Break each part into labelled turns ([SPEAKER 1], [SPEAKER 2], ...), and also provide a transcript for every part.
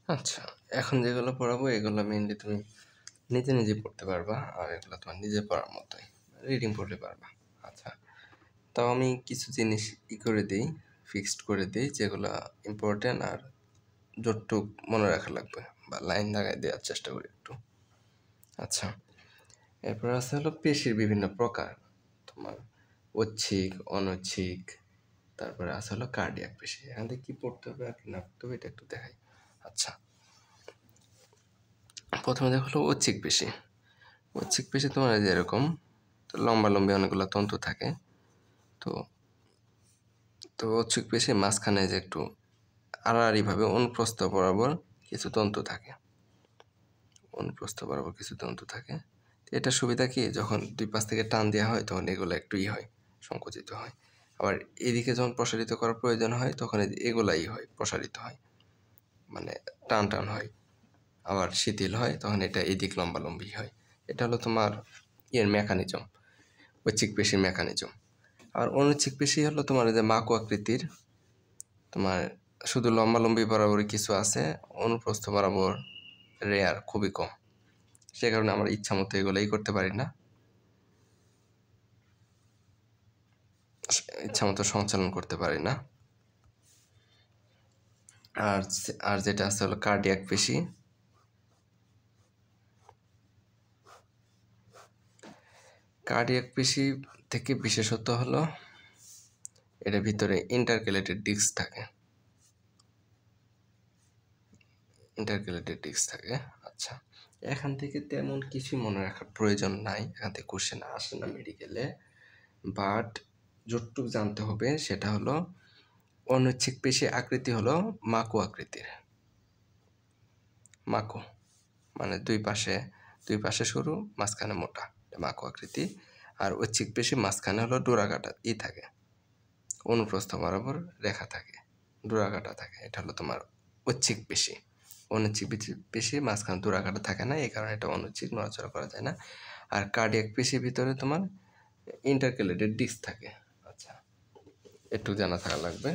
[SPEAKER 1] আচ্ছা, এখন যেগুলো পড়াবো এগুলো মেইনলি তুমি নিজে নিজে পড়তে পারবা, আর এগুলো তোমার নিজে পড়ার মতোই, রিডিং পড়লে পারবা। আচ্ছা, তাও আমি কিছু জিনিস করে দিই, ফিক্সড করে দিই, যেগুলো ইম্পর্টেন্ট আর যতটুক মনে রাখা লাগবে, বা লাইন লাগাই দেওয়ার চেষ্টা করি একটু। আচ্ছা, এরপর আছে হলো পেশির বিভিন্ন প্রকার, তোমার ঐচ্ছিক, অনৈচ্ছিক, তারপরে আছে হলো কার্ডিয়াক পেশি। এখান থেকে কী পড়তে হবে আর কি না পড়তে হবে এটা একটু দেখাই। আচ্ছা, প্রথমে দেখো হলো ঐচ্ছিক পেশি। ঐচ্ছিক পেশি তোমার যে এরকম লম্বা লম্বি অনেকগুলো তন্তু থাকে। তো তো ঐচ্ছিক পেশি মাঝখানে যে একটু আড়াআড়িভাবে অনুপ্রস্থ বরাবর কিছু তন্তু থাকে, অনুপ্রস্থ বরাবর কিছু তন্তু থাকে। এটা সুবিধা কি, যখন দুই পাশ থেকে টান দেওয়া হয় তখন এগুলো একটু হয়, সংকুচিত হয়। আবার এদিকে যখন প্রসারিত করার প্রয়োজন হয় তখন এগুলাই হয়, প্রসারিত হয়, মানে টান টান হয়। আবার শিথিল হয় তখন এটা এদিক লম্বালম্বি হয়। এটা হলো তোমার মেকানিজম, ঐচ্ছিক পেশির মেকানিজম। আর অনৈচ্ছিক পেশি হলো তোমার যে মাকু আকৃতির, তোমার শুধু লম্বালম্বি বরাবরই কিছু আছে, অনুপ্রস্থ বরাবর রেয়ার, খুবই কম। সে কারণে আমরা ইচ্ছা মতো এগুলোই করতে পারি না, ইচ্ছা মতো সঞ্চালন করতে পারি না। আর আর যেটা আছে হলো কার্ডিয়াক পেশি। কার্ডিয়াক পেশি থেকে বিশেষত হলো এটার ভিতরে ইন্টারক্যালেটেড ডিস্ক থাকে, ইন্টারক্যালেটেড ডিস্ক থাকে। আচ্ছা, এখান থেকে তেমন কিছুই মনে রাখার প্রয়োজন নাই, এখান থেকে কোশ্চেন আসে না মেডিকেলে। বাট যতটুকু জানতে হবে সেটা হলো অনৈচ্ছিক পেশি আকৃতি হলো মাকু আকৃতির। মাকু মানে দুই পাশে সরু, মাঝখানে মোটা, মাকু আকৃতি। আর ঐচ্ছিক পেশি মাঝখানে হলো ডোরাকাটা থাকে, অনুপ্রস্থ বরাবর রেখা থাকে, ডোরাকাটা থাকে। এটা হলো তোমার ঐচ্ছিক পেশি। অনৈচ্ছিক পেশি মাঝখানে ডোরাকাটা থাকে না, এই কারণে এটা অনৈচ্ছিক, নড়াচড়া করা যায় না। আর কার্ডিয়াক পেশির ভিতরে তোমার ইন্টারক্যালেটেড ডিস্ক থাকে। আচ্ছা, একটু জানা থাকা লাগবে।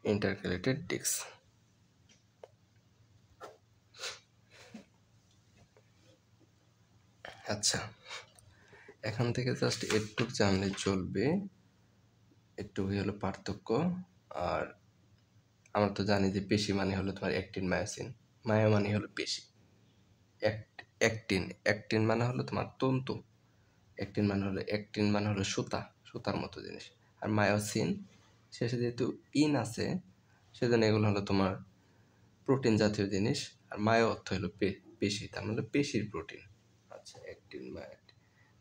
[SPEAKER 1] Intercalated disc. আচ্ছা, এখান থেকে জাস্ট একটু জানলে চলবে, একটুই হলো পার্থক্য। আর আমরা তো জানি যে পেশি মানে হলো তোমার অ্যাক্টিন, মায়োসিন। মায়ো মানে হলো পেশি, অ্যাক্টিন অ্যাক্টিন মানে হলো তোমার তন্তু, অ্যাক্টিন মানে হলো সুতা, সুতার মতো জিনিস। আর মায়োসিন শেষে যেহেতু ইন আছে সেজন্য এগুলো হলো তোমার প্রোটিন জাতীয় জিনিস। আর মায়ো অর্থ হলো পেশি, তার মানে পেশির প্রোটিন। আচ্ছা, অ্যাক্টিন,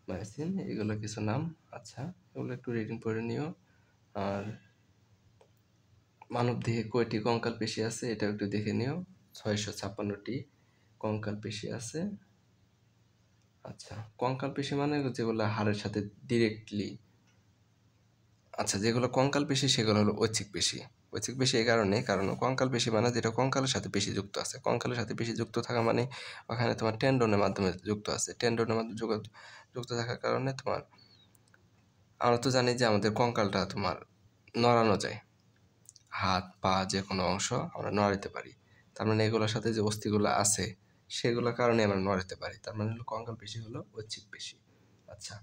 [SPEAKER 1] মায়োসিন এগুলো কিছু নাম। আচ্ছা, এগুলো একটু রিডিং পড়ে নিও। আর মানবদেহে কয়টি কঙ্কাল পেশি আছে এটা একটু দেখে নিও। 656টি কঙ্কাল পেশি আছে। আচ্ছা, কঙ্কাল পেশি মানে যেগুলো হাড়ের সাথে ডিরেক্টলি, আচ্ছা যেগুলো কঙ্কাল পেশি সেগুলো হলো ঐচ্ছিক পেশি। ঐচ্ছিক পেশি এই কারণ কঙ্কাল পেশি মানে যেটা কঙ্কালের সাথে পেশি যুক্ত আছে। কঙ্কালের সাথে পেশি যুক্ত থাকা মানে ওখানে তোমার টেন্ডনের মাধ্যমে যুক্ত আছে, টেন্ডনের মাধ্যমে যুক্ত থাকার কারণে তোমার, আমরা তো জানি যে আমাদের কঙ্কালটা তোমার নড়ানো যায়, হাত পা যে কোনো অংশ আমরা নড়াইতে পারি। তার মানে এগুলোর সাথে যে অস্থিগুলো আছে সেগুলোর কারণে আমরা নড়াতে পারি, তার মানে হলো কঙ্কাল পেশি হলো ঐচ্ছিক পেশি। আচ্ছা,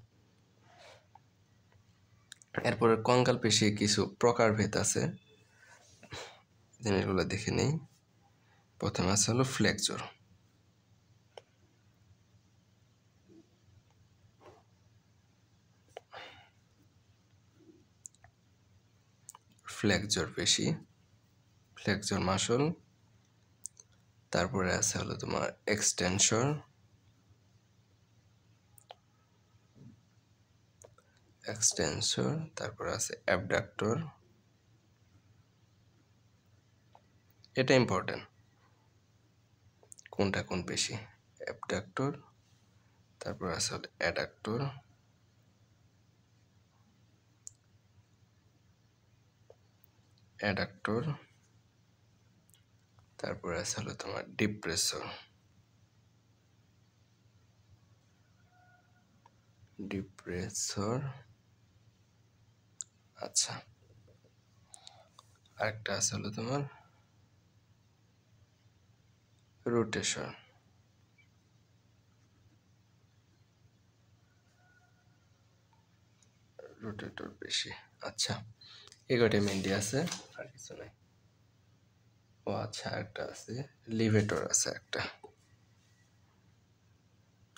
[SPEAKER 1] এরপরে কঙ্কাল পেশি কিছু প্রকারভেদ আছে, জিনিসগুলো দেখে নেই। প্রথমে আছে হলো ফ্লেক্সর। ফ্লেক্সর পেশি, ফ্লেক্সর মাসল। তারপরে আছে হলো তোমার এক্সটেনশন, তারপরে আছে অ্যাবডাক্টর। এটা ইম্পর্টেন্ট, কোনটা কোন পেশি। অ্যাবডাক্টর, তারপর আছে হলো অ্যাডাক্টর, তারপরে আছে হলো তোমার ডিপ্রেসর। ডিপ্রেসর। আচ্ছা, আরেকটা আছে হলো তোমার রোটেশন। রোটেটর পেশি। আচ্ছা, এগারোটা মেনলি আছে, আর কিছু নাই। ও আচ্ছা, একটা আছে লিভেটর আছে একটা।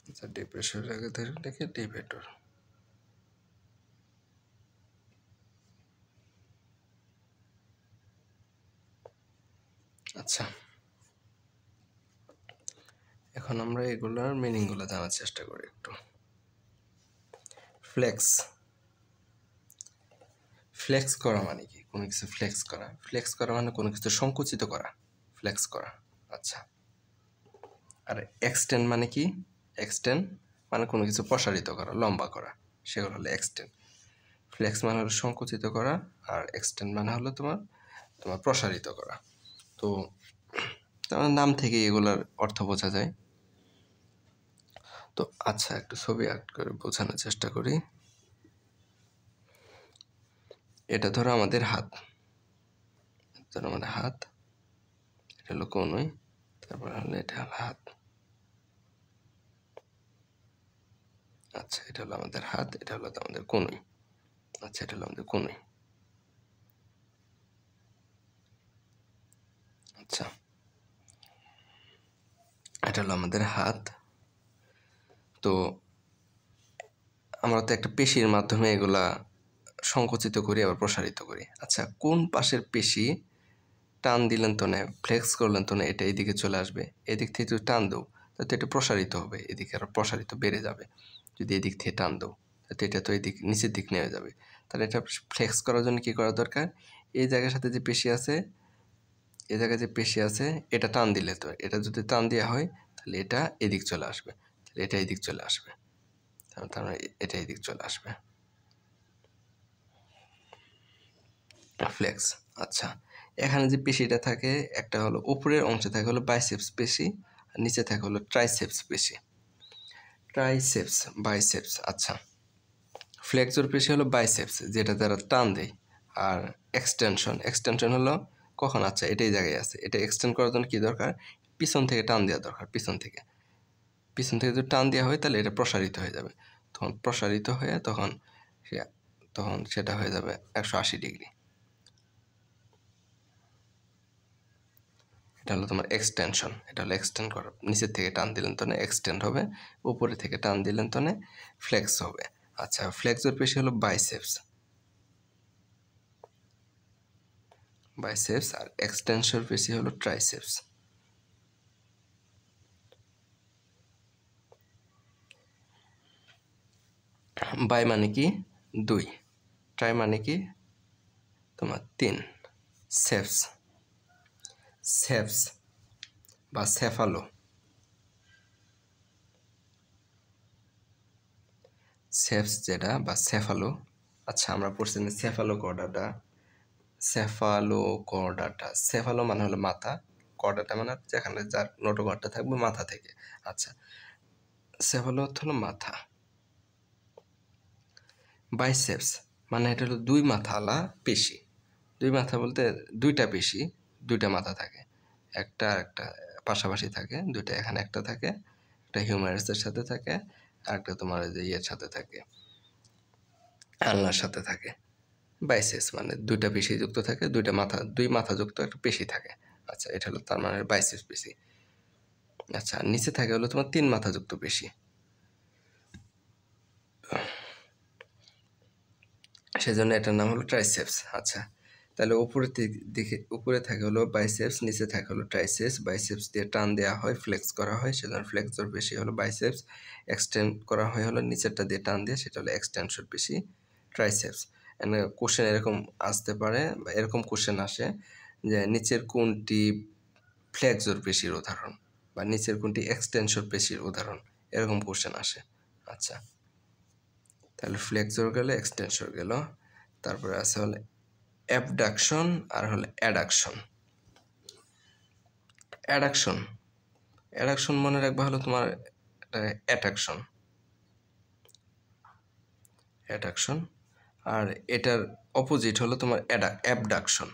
[SPEAKER 1] আচ্ছা, ডিপ্রেসর আগে ধরে লিখে লিভেটর। আচ্ছা, এখন আমরা এগুলোর মিনিংগুলো জানার চেষ্টা করি একটু। ফ্লেক্স। ফ্লেক্স করা মানে কি? কোনো কিছু ফ্লেক্স করা। ফ্লেক্স করা মানে কোনো কিছু সংকুচিত করা, ফ্লেক্স করা। আচ্ছা, আর এক্সটেন্ড মানে কি? এক্সটেন্ড মানে কোনো কিছু প্রসারিত করা, লম্বা করা, সেগুলো হলো এক্সটেন্ড। ফ্লেক্স মানে হলো সংকুচিত করা, আর এক্সটেন্ড মানে হলো তোমার তোমার প্রসারিত করা। তো তোমার নাম থেকে এগুলোর অর্থ বোঝা যায়। তো আচ্ছা, একটু ছবি আর্ট করে বোঝানোর চেষ্টা করি। এটা ধরো আমাদের হাত, ধরো আমাদের হাত, এটা হলো কনুই, তারপর হলো এটা হলো হাত। আচ্ছা, এটা হলো আমাদের হাত, এটা হলো আমাদের কনুই। আচ্ছা, এটা হলো আমাদের কনুই। আচ্ছা, এটা হলো আমাদের হাত। তো আমরা তো একটা পেশির মাধ্যমে এগুলা সংকুচিত করি আবার প্রসারিত করি। আচ্ছা, কোন পাশের পেশি টান দিলেন তো না, ফ্লেক্স করলেন তো না, এটা এদিকে চলে আসবে। এদিক থেকে যদি টান দেও তাতে এটা প্রসারিত হবে, এদিকে আরো প্রসারিত বেড়ে যাবে। যদি এদিক থেকে টান দেও তাতে এটা তো এদিক নিচের দিক নেমে যাবে। তাহলে এটা ফ্লেক্স করার জন্য কি করা দরকার? এই জায়গার সাথে যে পেশি আছে, এই জায়গায় যে পেশি আছে, এটা টান দিলে তো, এটা যদি টান দেওয়া হয় তাহলে এটা এদিক চলে আসবে, তাহলে এটা এদিক চলে আসবে, তার মানে এটা এদিক চলে আসবে। ফ্লেক্স। আচ্ছা, এখানে যে পেশিটা থাকে, একটা হলো উপরের অংশে থাকে হলো বাইসেপস পেশি, আর নিচে থাকে হলো ট্রাইসেপস পেশি। Triceps, biceps. আচ্ছা, ফ্লেক্সর পেশি হলো বাইসেপস, যেটা দ্বারা টান দেয়। আর এক্সটেনশন, এক্সটেনশন হলো কখন? আচ্ছা, এটাই জায়গায় আছে, এটা এক্সটেন্ড করার জন্য কী দরকার? পিছন থেকে টান দেওয়া দরকার। পিছন থেকে যদি টান দেওয়া হয় তাহলে এটা প্রসারিত হয়ে যাবে। তখন প্রসারিত হয়ে তখন সেটা হয়ে যাবে 180 ডিগ্রি। এটা হলো তোমার এক্সটেনশন। এটা হলো এক্সটেন্ড করা, নিচের থেকে টান দিলেন তো না এক্সটেন্ড হবে, উপরে থেকে টান দিলেন তো না ফ্লেক্স হবে। আচ্ছা, ফ্লেক্সর পেশি হলো বাইসেপস, বাইসেপস, আর এক্সটেনশন পেশি হলো ট্রাইসেপস। বাই মানে কি? 2, ট্রাই মানে কি? তোমার 3। সেপস, সেপস বা সেফালো, সেপস যেটা বা সেফালো। আচ্ছা, আমরা পড়ছি না cephalo chordata, cephalo chordata. Cephalo মানে হলো মাথা, কর্ডাটা মানে যেখানে যার নোটোকর্ডটা থাকবে মাথা থেকে। আচ্ছা, সেফালো অর্থ হলো মাথা। বাইসেপস মানে এটা হলো 2 মাথাওয়ালা পেশি। 2 মাথা বলতে 2টা পেশি, 2টা মাথা থাকে, একটা একটা পাশাপাশি থাকে, 2টা এখানে একটা থাকে, একটা হিউমারাসের সাথে থাকে, আর একটা তোমার যে ইয়ের সাথে থাকে, আলনার সাথে থাকে। বাইসেপস মানে 2টা পেশি যুক্ত থাকে, 2টা মাথা, 2 মাথা যুক্ত একটা পেশি থাকে। আচ্ছা, এটা হলো তার মানে বাইসেপস পেশি। আচ্ছা, নিচে থাকে হলো তোমার 3 মাথা যুক্ত পেশি, সেজন্য এটার নাম হলো ট্রাইসেপস। আচ্ছা, তাহলে উপরে থাকে হলো বাইসেপস, নিচে থাকে হলো ট্রাইসেপস। বাইসেপস দিয়ে টান দেওয়া হয়, ফ্লেক্স করা হয়, সেজন্য ফ্লেক্সর পেশি হলো বাইসেপস। এক্সটেন্ড করা হয় হলো নিচেরটা দিয়ে টান দিয়ে, সেটা হলো এক্সটেনশন পেশি, ট্রাইসেপস। কোশ্চেন এরকম আসতে পারে, বা এরকম কোশ্চেন আসে যে নিচের কোনটি ফ্লেক্সর পেশির উদাহরণ, বা নিচের কোনটি এক্সটেনশন পেশির উদাহরণ, এরকম কোশ্চেন আসে। আচ্ছা, তাহলে ফ্লেক্সর গেল, এক্সটেনশন গেল, তারপরে আছে হলো অ্যাবডাকশন আর হলো অ্যাডাকশন। অ্যাডাকশন, অ্যাডাকশন মনে রাখবা হলো তোমার অ্যাট্রাকশন। অ্যাডাকশন। আর এটার অপোজিট হলো তোমার অ্যাবডাকশন।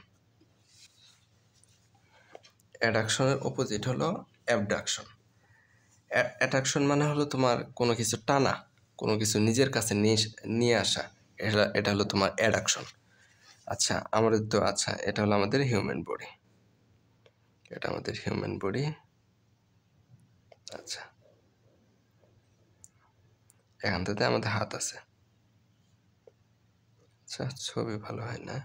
[SPEAKER 1] অ্যাডাকশনের অপোজিট হলো অ্যাবডাকশন। অ্যাট্রাকশন মানে হলো তোমার কোনো কিছু টানা, কোনো কিছু নিজের কাছে নিয়ে আসা, এটা হলো তোমার অ্যাডাকশন। আচ্ছা আমাদের তো আচ্ছা এটা হলো আমাদের হিউম্যান বডি, এটা আমাদের হিউম্যান বডি। আচ্ছা এখান থেকে আমাদের হাত আছে। আচ্ছা ছবি ভালো হয় না।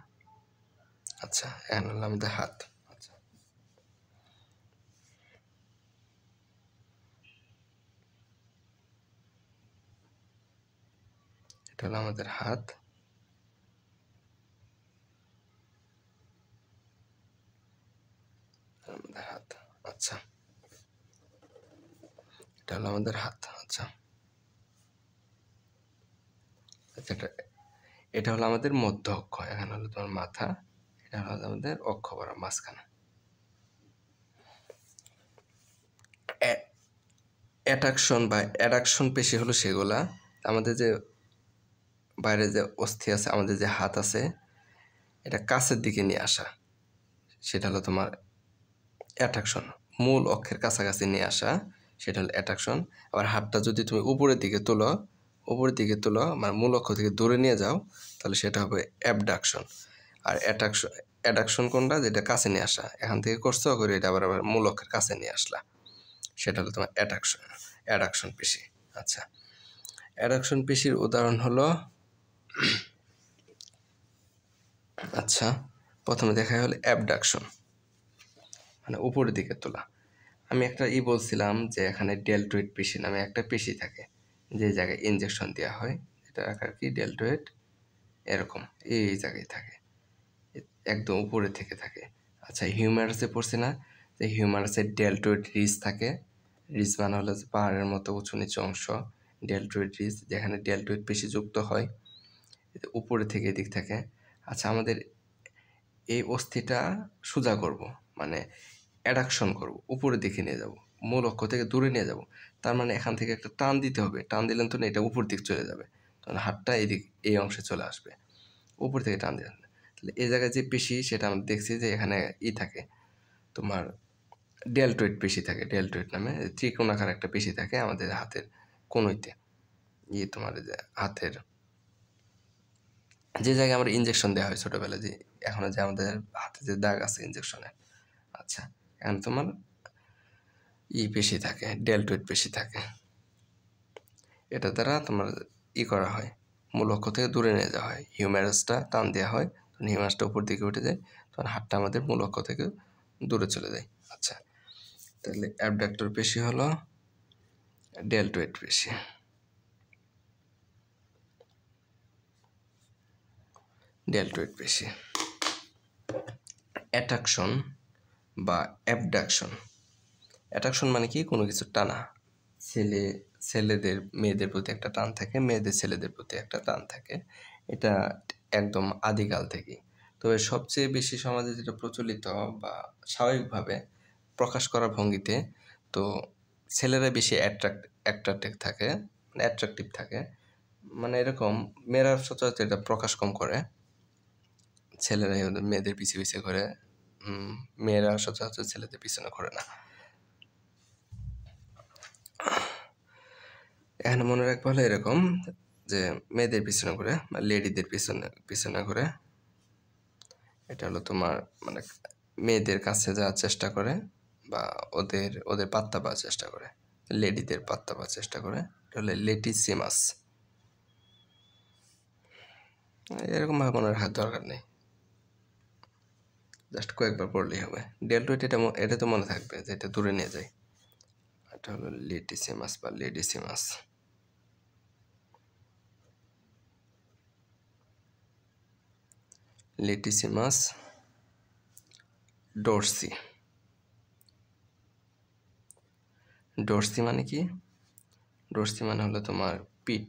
[SPEAKER 1] আচ্ছা এখন হলো আমাদের হাত। আচ্ছা এটা হলো আমাদের হাত। আমাদের হাত। আচ্ছা এটা হলো আমাদের হাত। আচ্ছা আচ্ছা এটা হলো আমাদের মধ্য অক্ষ। এখানে হলো তোমার মাথা, এটা হলো আমাদের অক্ষ বরাবর মাঝখানে। অ্যাট্রাকশন বা অ্যাডাকশন পেশি হলো সেগুলা আমাদের যে বাইরে যে অস্থি আছে, আমাদের যে হাত আছে, এটা কাছের দিকে নিয়ে আসা, সেটা হলো তোমার অ্যাট্রাকশন। মূল অক্ষের কাছাকাছি নিয়ে আসা, সেটা হলো অ্যাট্রাকশন। আবার হাতটা যদি তুমি উপরের দিকে তোলো মানে মূল অক্ষ থেকে দূরে নিয়ে যাও, তাহলে সেটা হবে অ্যাবডাকশন। আর অ্যাডাকশন কোনটা, যেটা কাছে নিয়ে আসা, এখান থেকে করছো করে এটা আবার মূল অক্ষের কাছে নিয়ে আসলা, সেটা হলো তোমার অ্যাডাকশন পেশি। আচ্ছা অ্যাডাকশন পেশির উদাহরণ হলো আচ্ছা প্রথমে দেখা হলো অ্যাবডাকশন, মানে উপরের দিকে তোলা। আমি একটা বলছিলাম যে এখানে ডেলটয়েড পেশি নামে একটা পেশি থাকে, যে জায়গায় ইনজেকশন দেওয়া হয়, এটা আকার কি ডেলটয়েড, এরকম এই জায়গায় থাকে, একদম উপরে থেকে থাকে। আচ্ছা হিউম্যারাসে পড়ছে না, যে হিউম্যারাসে ডেলটয়েড রিজ থাকে। রিজ মানে হলো পাহাড়ের মতো উঁচু নিচু অংশ, ডেলটয়েড রিজ, যেখানে ডেলটয়েড পেশি যুক্ত হয়, উপরে থেকে এদিক থাকে। আচ্ছা আমাদের এই অস্থিটা সোজা করব, মানে অ্যাডাকশন করব, উপরের দিকে নিয়ে যাব, মূল অক্ষ থেকে দূরে নিয়ে যাব। তার মানে এখান থেকে একটা টান দিতে হবে, টান দিলেন তো না এটা উপর দিক চলে যাবে, তখন হাতটা এদিক এই অংশে চলে আসবে, উপর থেকে টান দিলেন। তাহলে এই জায়গায় যে পেশি সেটা আমরা দেখছি যে এখানে থাকে তোমার ডেলটয়েড পেশি থাকে, ডেলটয়েড নামে ত্রিকোণাকার একটা পেশি থাকে আমাদের হাতের কোনোইতে, তোমার যে হাতের যে জায়গায় আমরা ইনজেকশন দেওয়া হয় ছোটোবেলায়, যে এখনো যে আমাদের হাতে যে দাগ আছে ইনজেকশনের। আচ্ছা এখন তোমার পেশি থাকে, ডেলটয়েড পেশি থাকে, এটা দ্বারা তোমার করা হয়, মূল অক্ষ থেকে দূরে নিয়ে যাওয়া হয়, হিউম্যারাসটা টান দেওয়া হয়, তখন হিউম্যারাসটা উপর দিকে উঠে যায়, তখন হাতটা আমাদের মূল অক্ষ থেকে দূরে চলে যায়। আচ্ছা তাহলে অ্যাবডাক্টর পেশি হলো ডেলটয়েড পেশি। ডেলটয়েড পেশি। অ্যাট্রাকশন বা অ্যাবডাকশন। অ্যাট্রাকশন মানে কি, কোনো কিছু টানা, ছেলেদের মেয়েদের প্রতি একটা টান থাকে, মেয়েদের ছেলেদের প্রতি একটা টান থাকে, এটা একদম আদিকাল থেকেই। তবে সবচেয়ে বেশি সমাজে যেটা প্রচলিত বা স্বাভাবিকভাবে প্রকাশ করার ভঙ্গিতে, তো ছেলেরা বেশি অ্যাট্রাক্টিভ থাকে, মানে অ্যাট্রাকটিভ থাকে, মানে এরকম। মেয়েরা সচরাচর এটা প্রকাশ কম করে, ছেলেরাই মেয়েদের পিছিয়ে পিছিয়ে ঘোরে, মেয়েরা সচরাচর ছেলেদের পিছনে ঘোরে না। এখানে মনে রাখবো হলো এরকম, যে মেয়েদের পিছনে ঘুরে বা লেডিদের পিছনে ঘুরে, এটা হলো তোমার মানে মেয়েদের কাছে যাওয়ার চেষ্টা করে বা ওদের পাত্তা পাওয়ার চেষ্টা করে, লেডিদের পাত্তা পাওয়ার চেষ্টা করে, এটা হলো লেটিসিমাস। এরকম ভাবে মনে রাখার দরকার নেই, জাস্ট কয়েকবার পড়লেই হবে। ডেলটয়েড এটা তো মনে থাকবে যে এটা দূরে নিয়ে যায়, এটা হলো লেটিসিমাস বা লেডিসিমাস। লেটিসিমাস ডোরসি। ডোরসি মানে কি, ডোরসি মানে হলো তোমার পিঠ,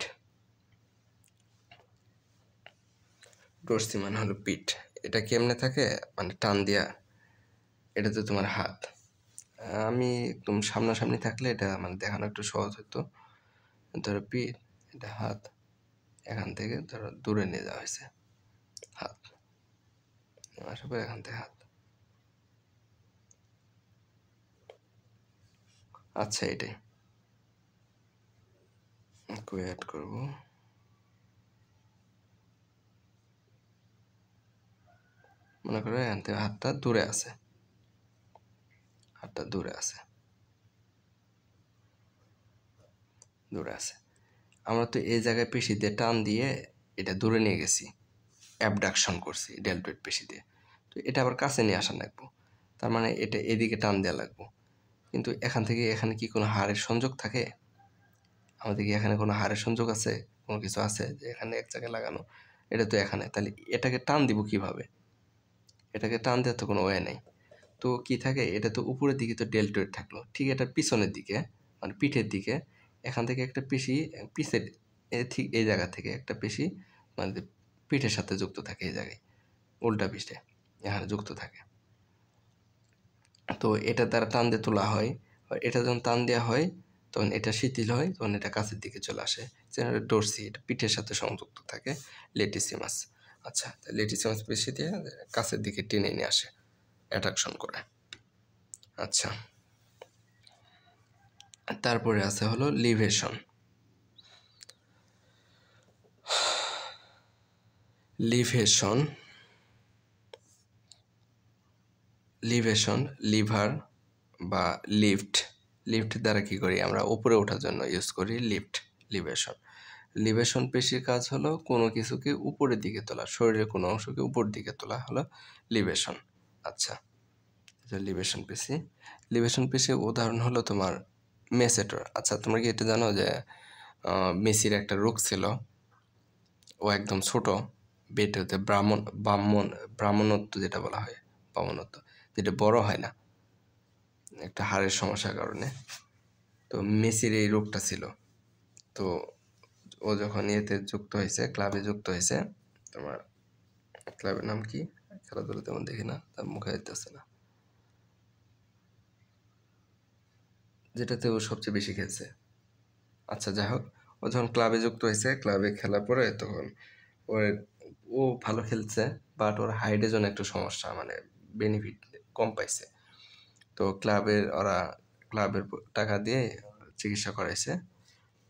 [SPEAKER 1] ডোরসি মানে হলো পিঠ। এটা কেমনে থাকে, মানে টান দিয়া, এটা তো তোমার হাত। আমি একদম সামনাসামনি থাকলে এটা মানে দেখানো একটু সহজ হতো। ধরো পিঠ, এটা হাত, এখান থেকে ধরো দূরে নিয়ে যাওয়া হয়েছে হাত, আসার পর এখান থেকে হাত। আচ্ছা, এটাই অ্যাড করব। মনে করো এখান থেকে হাতটা দূরে আছে, হাতটা দূরে আছে, দূরে আছে। আমরা তো এই জায়গায় পেশি দিয়ে টান দিয়ে এটা দূরে নিয়ে গেছি, অ্যাবডাকশন করছি ডেল্টয়েড পেশি দিয়ে। তো এটা আবার কাছে নিয়ে আসা লাগবো, তার মানে এটা এদিকে টান দেওয়া লাগবো। কিন্তু এখান থেকে এখানে কি কোনো হাড়ের সংযোগ থাকে? আমাদের কি এখানে কোনো হাড়ের সংযোগ আছে? কোনো কিছু আছে যে এখানে এক জায়গায় লাগানো? এটা তো এখানে, তাহলে এটাকে টান দিব কিভাবে? এটাকে টান দেওয়ার তো কোনো ওয়ে নেই। তো কি থাকে, এটা তো উপরের দিকে তো ডেল্টয়েড থাকলো, ঠিক এটা পিছনের দিকে মানে পিঠের দিকে এখান থেকে একটা পেশি পিছের ঠিক এই জায়গা থেকে একটা পেশি মানে পিঠের সাথে যুক্ত থাকে, এই জায়গায় উল্টা পিঠে এখানে যুক্ত থাকে। তো এটা দ্বারা টান দিয়ে তোলা হয়, এটা যখন টান দেওয়া হয় তখন এটা শিথিল হয়, তখন এটা কাছের দিকে চলে আসে। ডোরসি, এটা পিঠের সাথে সংযুক্ত থাকে লেটিসিমাস। আচ্ছা, লেটিসিমাস পেশি দিয়ে কাছের দিকে টেনে নিয়ে আসে, অ্যাট্রাকশন করে। আচ্ছা, তারপরে আছে হলো লিভেশন। লিভেশন, লিভেশন লিভার বা লিফট, লিফট দ্বারা কী করি আমরা উপরে ওঠার জন্য ইউজ করি লিফট, লিভেশন। লিভেশন পেশির কাজ হলো কোনো কিছুকে উপরের দিকে তোলা, শরীরের কোনো অংশকে উপর দিকে তোলা হলো লিভেশন। আচ্ছা, লিভেশন পেশি। লিভেশন পেশির উদাহরণ হলো তোমার মেসেটর। আচ্ছা, তোমরা কি এটা জানো যে মেসির একটা রোগ ছিল, ও একদম ছোট, বেটে হতে ব্রাহ্মণত্ব যেটা বলা হয়, বামনত্ব, যেটা বড় হয় না একটা হাড়ের সমস্যার কারণে। তো মেসির এই রোগটা ছিল। তো ও যখন ইয়েতে যুক্ত হয়েছে, ক্লাবে যুক্ত হয়েছে, তোমার ক্লাবের নাম কি, খেলাধুলা তেমন দেখি না, তার মুখে দিতেছে না, যেটাতে ও সবচেয়ে বেশি খেলছে। আচ্ছা, যাই হোক, ও যখন ক্লাবে যুক্ত হয়েছে, ক্লাবে খেলার পরে তখন ওর ও ভালো খেলছে, বাট ওর হাইটের জন্য একটু সমস্যা, মানে বেনিফিট কম পাইছে। তো ক্লাবের টাকা দিয়ে চিকিৎসা করাইছে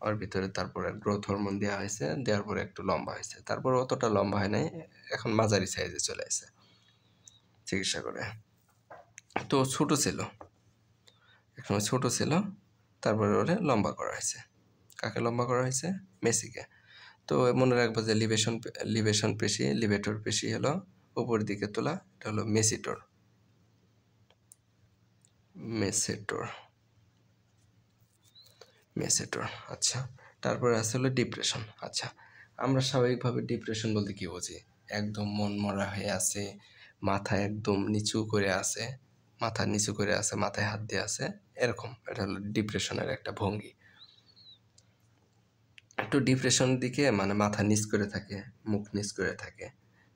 [SPEAKER 1] ওর ভিতরে, তারপরে গ্রোথ হরমোন দেওয়া হয়েছে, দেওয়ার পরে একটু লম্বা হয়েছে, তারপর অতটা লম্বা হয় নাই, এখন মাঝারি সাইজে চলে আসে চিকিৎসা করে। তো ছোট ছিল, একসময় ছোট ছিল, তারপরে ওরে লম্বা করা হয়েছে। কাকে লম্বা করা হয়েছে? মেসিকে। তো মনে রাখবো যে লিভেশন পেশি, লিভেটর পেশি হলো উপর দিকে তোলা, এটা হলো মেসিটর, মেসেটর, মেসেটর। আচ্ছা, তারপরে আছে হলো ডিপ্রেশন। আচ্ছা, আমরা স্বাভাবিকভাবে ডিপ্রেশন বলতে কি বুঝি? একদম মন মরা হয়ে আছে, মাথা একদম নিচু করে আছে, মাথা নিচু করে আছে, মাথায় হাত দিয়ে আছে, এরকম, এটা হলো ডিপ্রেশনের একটা ভঙ্গি। একটু ডিপ্রেশন দিকে মানে মাথা নিচ করে থাকে, মুখ নিচ করে থাকে।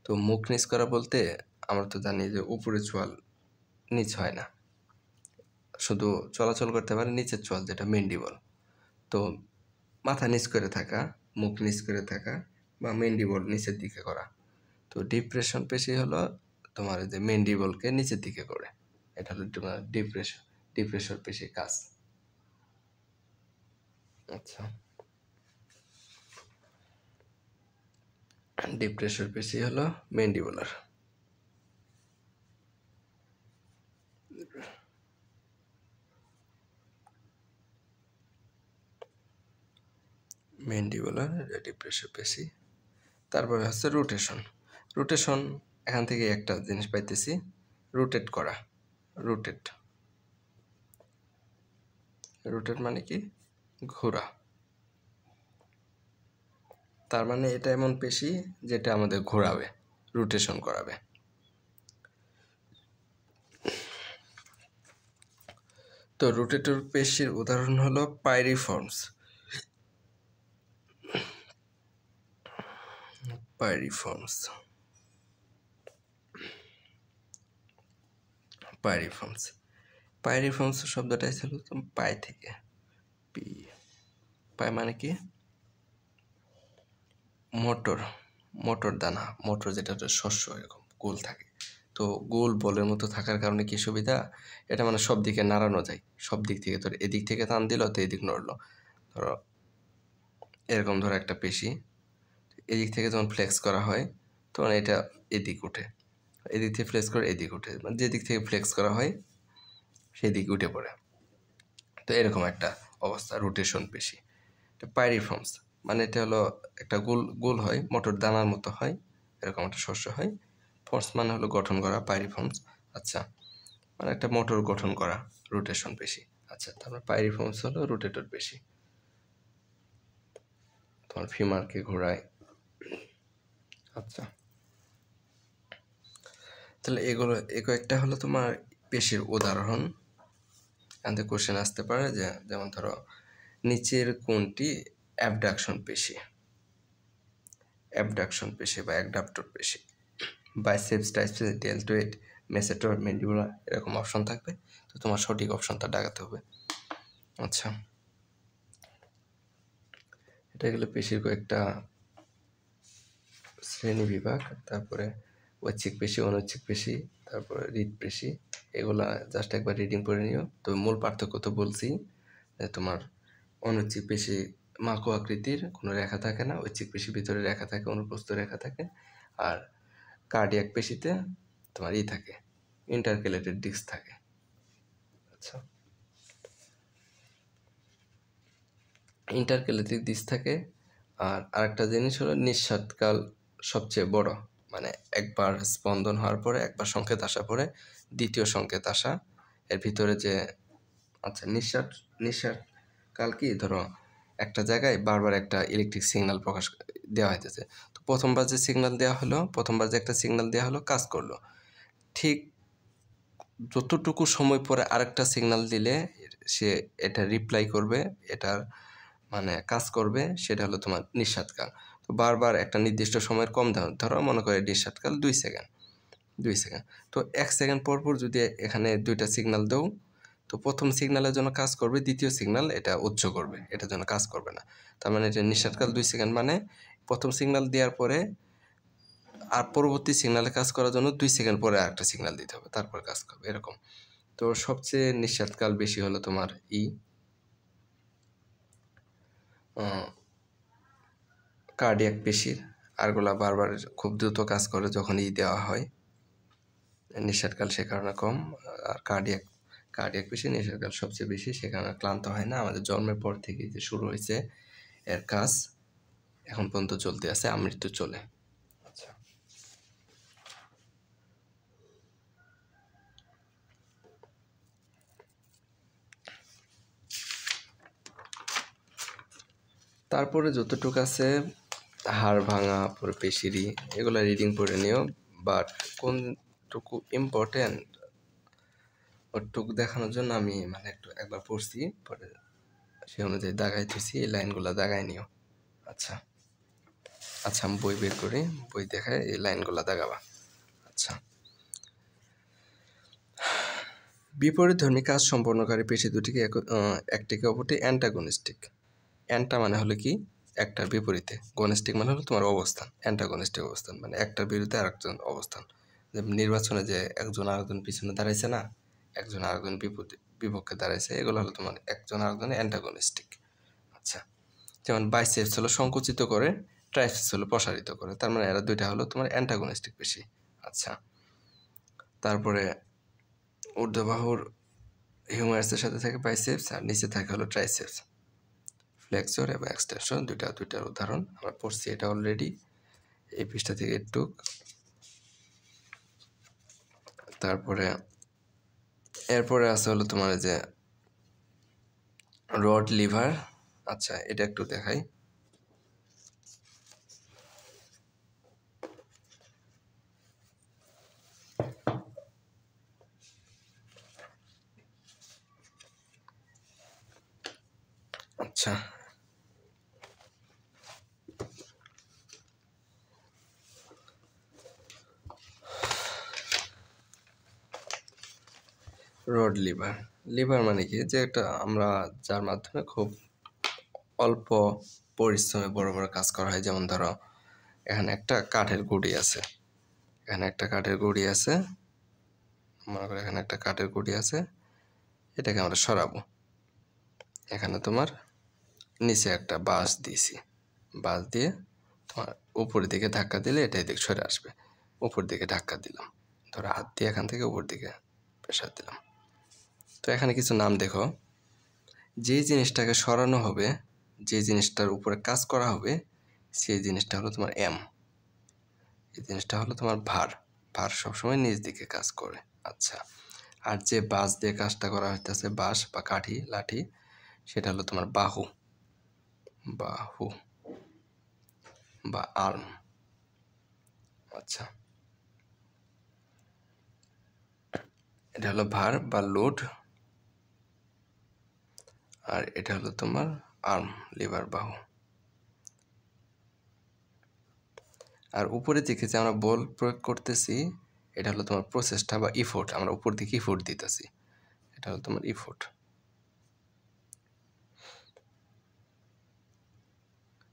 [SPEAKER 1] তো মুখ নিচ করা বলতে আমরা তো জানি যে উপরে চোয়াল নিচ হয় না, শুধু চলাচল করতে পারে নিচের চোয়াল, যেটা মেন্ডিবল। তো মাথা নিচ করে থাকা, মুখ নিচ করে থাকা বা মেন্ডিবল নিচের দিকে করা। তো ডিপ্রেশন পেশি হলো তোমার যে মেন্ডিবলকে নিচের দিকে করে, এটা হলো তোমার ডিপ্রেশন পেশির কাজ। আচ্ছা, ডিপ্রেশন পেশি হলো মেন্ডিবুলার। মেন্ডিবুলার ডিপ্রেশন পেশি। তারপরে হচ্ছে রোটেশন। রোটেশন, এখান থেকে একটা জিনিস পাইতেছি, রোটেট করা। রোটেট, রোটেট মানে কি? ঘোরা। তার মানে এটা এমন পেশি যেটা আমাদের ঘোরাবে, রোটেশন করাবে। তো রোটেটর পেশির উদাহরণ হলো পাইরিফর্মস। পাইরিফর্মস, পাইরিফর্মস, পাইরিফর্মস শব্দটা ছিল পাই থেকে, পি, পাই মানে কি? মোটর মোটর দানা, মোটর যেটা হচ্ছে শস্য এরকম গোল থাকে। তো গোল বলের মতো থাকার কারণে কি সুবিধা, এটা মানে সব দিকে নাড়ানো যায়, সব দিক থেকে। তোর এদিক থেকে টান দিল তো এদিক নড়লো। ধরো এরকম ধরো একটা পেশি, এদিক থেকে যখন ফ্লেক্স করা হয় তখন এটা এদিক ওঠে, এদিক থেকে ফ্লেক্স করে এদিক ওঠে, মানে যেদিক থেকে ফ্লেক্স করা হয় সেদিক উঠে পড়ে। তো এরকম একটা অবস্থা, রোটেশন পেশি। এটা পাইরিফর্মস, মানে এটা হলো একটা গোল গোল হয়, মোটর দানার মতো হয়, এরকম একটা শস্য হয়। ফর্স মানে হলো গঠন করা, পাইরিফর্মস। আচ্ছা, মানে একটা মোটর গঠন করা রোটেশন পেশি। আচ্ছা, তারপর পাইরিফর্মস হলো রোটেটর পেশি, তোমার ফিমারকে ঘোরায়। আচ্ছা, তাহলে এগুলো কয়েকটা হলো তোমার পেশির উদাহরণ। এখান কোশ্চেন আসতে পারে যে, যেমন ধরো নিচের কোনটি অ্যাবডাকশন পেশি, অ্যাবডাকশন পেশি বা অ্যাডাপ্টর পেশি? বাইসেপস, ট্রাইসেপস, ডেলটয়েড, মেসেটর, ম্যান্ডিবুলা, এরকম অপশন থাকবে। তো তোমার সঠিক অপশনটা দাগাতে হবে। আচ্ছা, এটা গেলে পেশির কয়েকটা শ্রেণী বিভাগ। তারপরে ঐচ্ছিক পেশি, অনৈচ্ছিক পেশি, তারপরে হৃদপেশি। এগুলা জাস্ট একবার রিডিং করে নিও। তো মূল পার্থক্য তো বলছি, যে তোমার অনৈচ্ছিক পেশি মাকো আকৃতির, কোনো রেখা থাকে না। ঐচ্ছিক পেশির ভিতরে রেখা থাকে, অনুপ্রস্থ রেখা থাকে। আর কার্ডিয়াক পেশিতে তোমার থাকে, ইন্টারক্যালেটেড ডিস্ক থাকে। আচ্ছা, ইন্টারক্যালেটেড ডিস্ক থাকে। আর আরেকটা জিনিস হলো নিঃশ্বাসকাল সবচেয়ে বড়, মানে একবার স্পন্দন হওয়ার পরে, একবার সংকেত আসার পরে দ্বিতীয় সংকেত আসা, এর ভিতরে যে, আচ্ছা, নিঃশ্বাসকাল কি, ধরো একটা জায়গায় বারবার একটা ইলেকট্রিক সিগন্যাল প্রকাশ দেওয়া হইতেছে। তো প্রথমবার যে সিগন্যাল দেওয়া হলো, প্রথমবার যে একটা সিগন্যাল দেওয়া হলো, কাজ করলো। ঠিক যতটুকু সময় পরে আরেকটা সিগন্যাল দিলে সে এটা রিপ্লাই করবে, এটার মানে কাজ করবে, সেটা হলো তোমার নিঃশ্বাসকাল। তো বারবার একটা নির্দিষ্ট সময়ের কম ধরো মনে করে নিঃশ্বাসকাল 2 সেকেন্ড, 2 সেকেন্ড। তো 1 সেকেন্ড পর পর যদি এখানে 2টা সিগন্যাল দাও, তো প্রথম সিগন্যালের জন্য কাজ করবে, দ্বিতীয় সিগন্যাল এটা উচ্চ করবে, এটার জন্য কাজ করবে না। তার মানে এটা নিঃশ্বাসকাল 2 সেকেন্ড, মানে প্রথম সিগন্যাল দেওয়ার পরে আর পরবর্তী সিগন্যালে কাজ করার জন্য 2 সেকেন্ড পরে আরেকটা সিগন্যাল দিতে হবে, তারপর কাজ করবে, এরকম। তো সবচেয়ে নিঃশ্বাসকাল বেশি হলো তোমার কার্ডিয়াক পেশির। আরগুলা বারবার খুব দ্রুত কাজ করে যখন দেওয়া হয়, নিঃশ্বাসকাল সে কারণে কম। আর কার্ডিয়াক পেশি নিঃশ্বাসকাল সবচেয়ে বেশি, সে কারণে ক্লান্ত হয় না। আমাদের জন্মের পর থেকে যে শুরু হয়েছে এর কাজ এখন পর্যন্ত চলতে আছে, আমৃত্যু চলে। আচ্ছা, তারপরে যতটুকু আছে হাড় ভাঙা, পরে পেশিরি, এগুলো রিডিং পড়ে নিও। বাট কোনটুকু ইম্পর্টেন্ট ওটুকু দেখানোর জন্য আমি মানে একবার পড়ছি, পরে সে অনুযায়ী দাগাইতেছি, এই লাইনগুলো দাগাই নিও। আচ্ছা, আচ্ছা, আমি বই বের করি, বই দেখায় এই লাইনগুলো দাগাবা। আচ্ছা, বিপরীতধর্মী কাজ সম্পন্নকারী পেশি দুটিকে একটিকে অপরটি অ্যান্টাগনিস্টিক। অ্যান্টা মানে হলো কি, একটার বিপরীতে, গনিস্টিক মানে হলো তোমার অবস্থান, অ্যান্টাগনিস্টিক অবস্থান মানে একটার বিরুদ্ধে আরেকজন অবস্থান। নির্বাচনে যে একজন আরেকজন পিছনে দাঁড়াইছে না, একজন আরেকজন বিপক্ষে দাঁড়াইছে, এগুলো হলো তোমার একজন আরেকজনের অ্যান্টাগনিস্টিক। আচ্ছা, যেমন বাইসেপস হলো সংকুচিত করে, ট্রাইসেপস হলো প্রসারিত করে, তার মানে এরা দুইটা হলো তোমার অ্যান্টাগনিস্টিক পেশি। আচ্ছা, তারপরে ঊর্ধ্ববাহুর হিউমারাসের সাথে থাকে বাইসেপস, আর নিচে থাকে হলো ট্রাইসেপস। ফ্লেক্সর এবং এক্সটেনশন দুইটার উদাহরণ আমরা পড়ছি এটা অলরেডি, এই পৃষ্ঠা থেকে একটু। তারপরে এরপরে আছে হলো তোমার যে রড লিভার। আচ্ছা, এটা একটু দেখাই। আচ্ছা, রড লিভার, লিভার মানে কি, যে এটা আমরা যার মাধ্যমে খুব অল্প পরিশ্রমে বড় বড় কাজ করা হয়। যেমন ধরো এখানে একটা কাঠের গুঁড়ি আছে, এখানে একটা কাঠের গুঁড়ি আছে, মনে করো এখানে একটা কাঠের গুঁড়ি আছে, এটাকে আমরা সরাবো। এখানে তোমার নিচে একটা বাঁশ দিয়েছি, বাঁশ দিয়ে তোমার উপরের দিকে ধাক্কা দিলে এটা এদিকে সরে আসবে। উপর দিকে ধাক্কা দিলাম, ধরো হাত দিয়ে এখান থেকে উপর দিকে প্রেসার দিলাম। তো এখানে কিছু নাম দেখো, যে জিনিসটাকে সরানো হবে, যে জিনিসটার উপরে কাজ করা হবে, সেই জিনিসটা হলো তোমার এম। এই জিনিসটা হলো তোমার ভার। ভার সবসময় নিচ দিকে কাজ করে। আচ্ছা, আর যে বাঁশ দিয়ে কাজটা করা হইতেছে, বাঁশ বা কাঠি লাঠি, সেটা হলো তোমার বাহু, বাহু বা আর্ম। আচ্ছা, এটা হলো ভার বা লোড, আর এটা হলো তোমার আর্ম, লিভার, বাহু। আর উপরের দিকে যে আমরা বল প্রয়োগ করতেছি, এটা হলো তোমার প্রসেসটা বা ইফোর্ট, আমরা উপর দিকে ইফোর্ট দিতেছি, এটা হলো তোমার ইফোর্ট।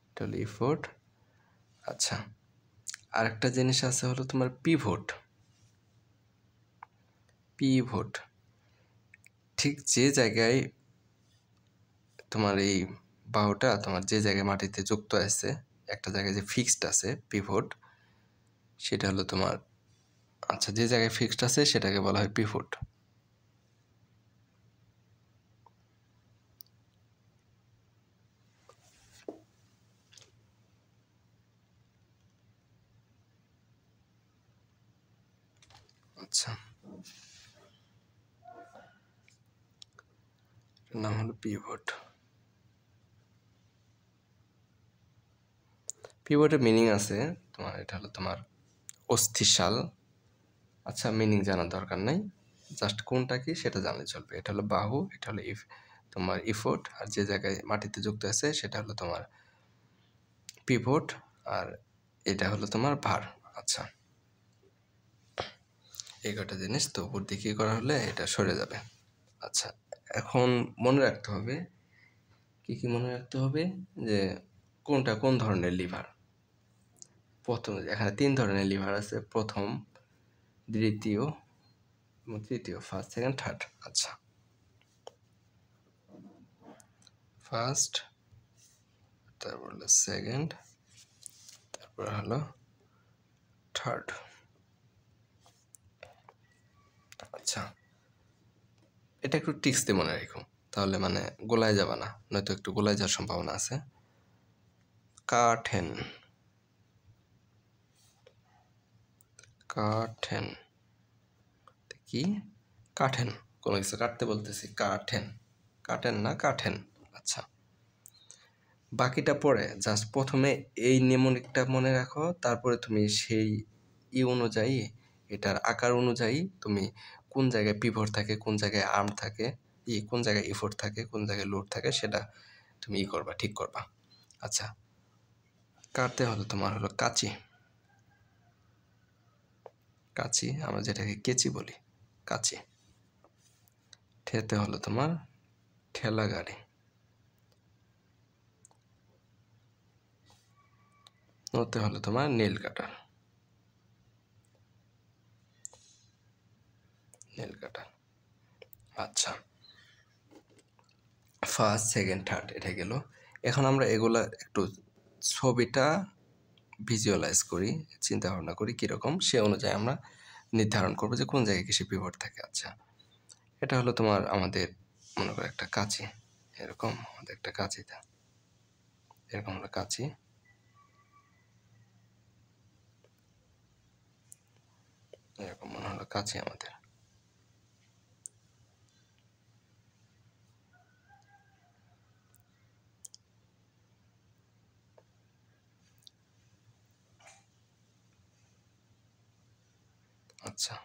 [SPEAKER 1] এটা হলো ইফোর্ট। আচ্ছা, আরেকটা জিনিস আছে হলো তোমার পিভট। পিভট ঠিক যে জায়গায় তোমার এই বাহুটা তোমার যে জায়গায় মাটিতে যুক্ত আছে, একটা জায়গায় যে ফিক্সড আছে পিভট, সেটা হলো তোমার, আচ্ছা, যে জায়গায় ফিক্সড আছে সেটাকে বলা হয় পিভট। আচ্ছা, নাম হলো পিভট। পিভটের মিনিং আছে তোমার, এটা হলো তোমার অস্থিশাল। আচ্ছা, মিনিং জানার দরকার নাই, জাস্ট কোনটা কি সেটা জানলে চলবে। এটা হলো বাহু, এটা হলো তোমার ইফোর্ট, আর যে জায়গায় মাটিতে যুক্ত আছে সেটা হলো তোমার পিভট, আর এটা হলো তোমার ভার। আচ্ছা, এই কটা জিনিস তো উপর দিকে করা হলে এটা সরে যাবে। আচ্ছা, এখন মনে রাখতে হবে, কি কি মনে রাখতে হবে, যে কোনটা কোন ধরনের লিভার। প্রথম, এখানে 3 ধরনের লিভার আছে, প্রথম, দ্বিতীয় এবং তৃতীয়, ফার্স্ট, সেকেন্ড, থার্ড। আচ্ছা, ফার্স্ট, তারপর হলো সেকেন্ড, তারপর হলো থার্ড। আচ্ছা, এটা একটু টিক্স দিয়ে মনে রেখো, তাহলে মানে গোলায় যাবে না, নয়তো একটু গোলায় যাওয়ার সম্ভাবনা আছে। কাঠেন, কাঠেন কি, কাঠেন, কোনো কিছু কাটতে বলতেছি, কাঠেন, কাটেন না, কাঠেন। আচ্ছা, বাকিটা পরে জাস্ট প্রথমে এই নেমোনিকটা মনে রাখো, তারপরে তুমি সেই অনুযায়ী, এটার আকার অনুযায়ী তুমি কোন জায়গায় পিভট থাকে, কোন জায়গায় আর্ম থাকে, কোন জায়গায় ইফোর্ট থাকে, কোন জায়গায় লোড থাকে, সেটা তুমি করবা, ঠিক করবা। আচ্ছা, কাটতে হলো তোমার হলো কাঁচি, কাঁচি আমরা যেটাকে কেচি বলি, কাঁচি। ঠেতে হলো তোমার ঠেলা গাড়ি, নতে হলো তোমার নীল কাটার, নীল কাটার। আচ্ছা, ফার্স্ট, সেকেন্ড, থার্ড এটা গেল। এখন আমরা এগুলা একটু ছবিটা ভিজুয়ালাইজ করি, চিন্তা ভাবনা করি কীরকম, সে অনুযায়ী আমরা নির্ধারণ করবো যে কোন জায়গায় কিসে পিভট থাকে। আচ্ছা, এটা হলো তোমার আমাদের, মনে করো একটা কাঁচি, এরকম আমাদের একটা কাঁচি, এরকম হলো কাঁচি। এরকম মনে হলো কাঁচি আমাদের। আচ্ছা,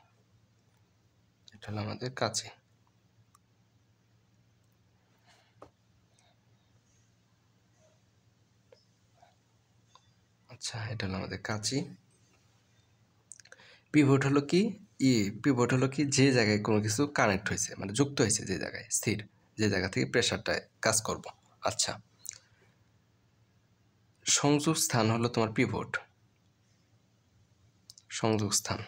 [SPEAKER 1] এটা হলো আমাদের কাঁচি। আচ্ছা, এটা হলো আমাদের কাঁচি। পিভট হলো কি, পিভট হলো কি, যে জায়গায় কোনো কিছু কানেক্ট হয়েছে, মানে যুক্ত হয়েছে, যে জায়গায় স্থির, যে জায়গা থেকে প্রেশারটা কাজ করব। আচ্ছা, সংযোগ স্থান হলো তোমার পিভট। সংযোগ স্থান,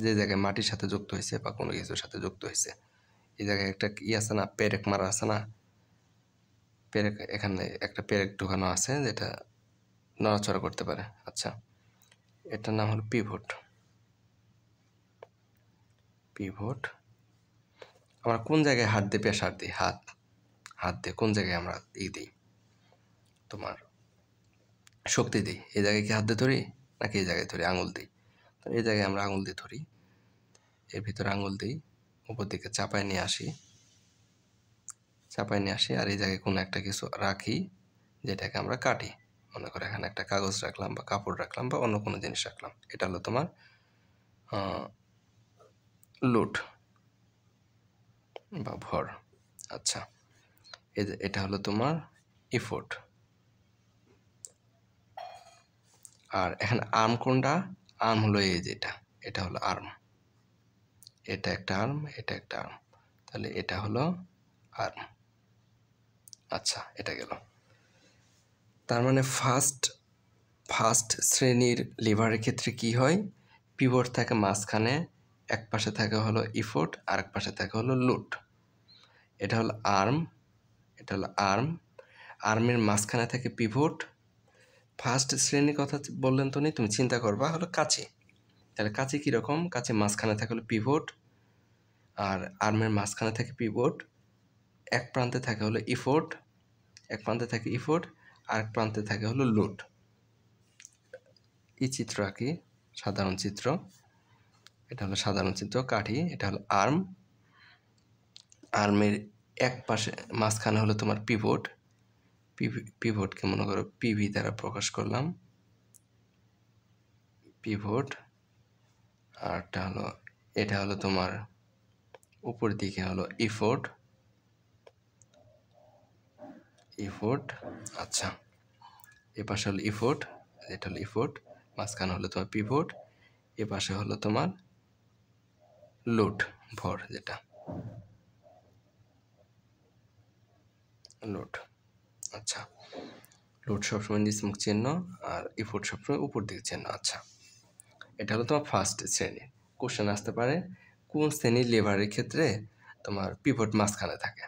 [SPEAKER 1] যে জায়গায় মাটির সাথে যুক্ত হয়েছে বা কোনো কিছুর সাথে যুক্ত হয়েছে, এই জায়গায় একটা ই আছে না, পেরেক মারা আছে না, পেরেক, এখানে একটা পেরেক ঢোকানো আছে যেটা নড়াচড়া করতে পারে। আচ্ছা, এটার নাম হলো পিভট। পিভট। আমরা কোন জায়গায় হাত দিয়ে প্রেসার দিই? হাত দিয়ে কোন জায়গায় আমরা দিই, তোমার শক্তি দিই? এই জায়গায় কি হাত দিয়ে ধরি নাকি এই জায়গায় ধরি আঙুল দিই? তো এই জায়গায় আমরা আঙুল দিয়ে ধরি, এর ভিতরে আঙুল দিই, উপর দিকে চাপায় নিয়ে আসি, আর এই জায়গায় কোনো একটা কিছু রাখি যেটাকে আমরা কাটি। মনে করো এখানে একটা কাগজ রাখলাম বা কাপড় রাখলাম বা অন্য কোনো জিনিস রাখলাম, এটা হলো তোমার লোড বা ভর। আচ্ছা, এটা হলো তোমার ইফোর্ট। আর এখানে আর্ম কোনটা? আর্ম হলো এই যেটা, এটা হলো আর্ম, এটা একটা আর্ম, এটা একটা আর্ম, তাহলে এটা হলো আর্ম। আচ্ছা, এটা গেল। তার মানে ফার্স্ট শ্রেণীর লিভারের ক্ষেত্রে কি হয়? পিভট থাকে মাঝখানে, এক পাশে থাকে হলো ইফোর্ট আর এক পাশে থাকে হলো লোড। এটা হলো আর্ম, এটা হলো আর্ম, আর্মের মাঝখানে থাকে পিভট। ফার্স্ট শ্রেণীর কথা বললেন তো নি, তুমি চিন্তা করবা হলো কাঁচি। তাহলে কাঁচি কীরকম? কাঁচি মাঝখানে থাকে হলো পিভট, আর আর্মের মাঝখানে থাকে পিভট, এক প্রান্তে থাকে হলো ইফোর্ট, এক প্রান্তে থাকে ইফোর্ট, আর এক প্রান্তে থাকে হলো লোড। এই চিত্র আঁকি, সাধারণ চিত্র, এটা হলো সাধারণ চিত্র কাঠি। এটা হলো আর্ম, আর্মের এক পাশে মাঝখানে হলো তোমার পিভট, পিভটকে মনে করো পিভি দ্বারা প্রকাশ করলাম, পিভট। আরটা হলো, এটা হলো তোমার উপর দিকে হলো ইফোর্ট। আচ্ছা, এ পাশে হলো ইফোর্ট, এটা হলো ইফোর্ট, মাঝখানে হলো তোমার পিভট, এ পাশে হলো তোমার লোড, ভর যেটা লোড। আচ্ছা, লোড সবসময় নিচমুখ চিহ্ন আর ইফোর্ট সবসময় উপর দিকে চিহ্ন। আচ্ছা, এটা হলো তোমার ফার্স্ট শ্রেণী। কোশ্চেন আসতে পারে কোন শ্রেণীর লেভারের ক্ষেত্রে তোমার পিভট মাঝখানে থাকে।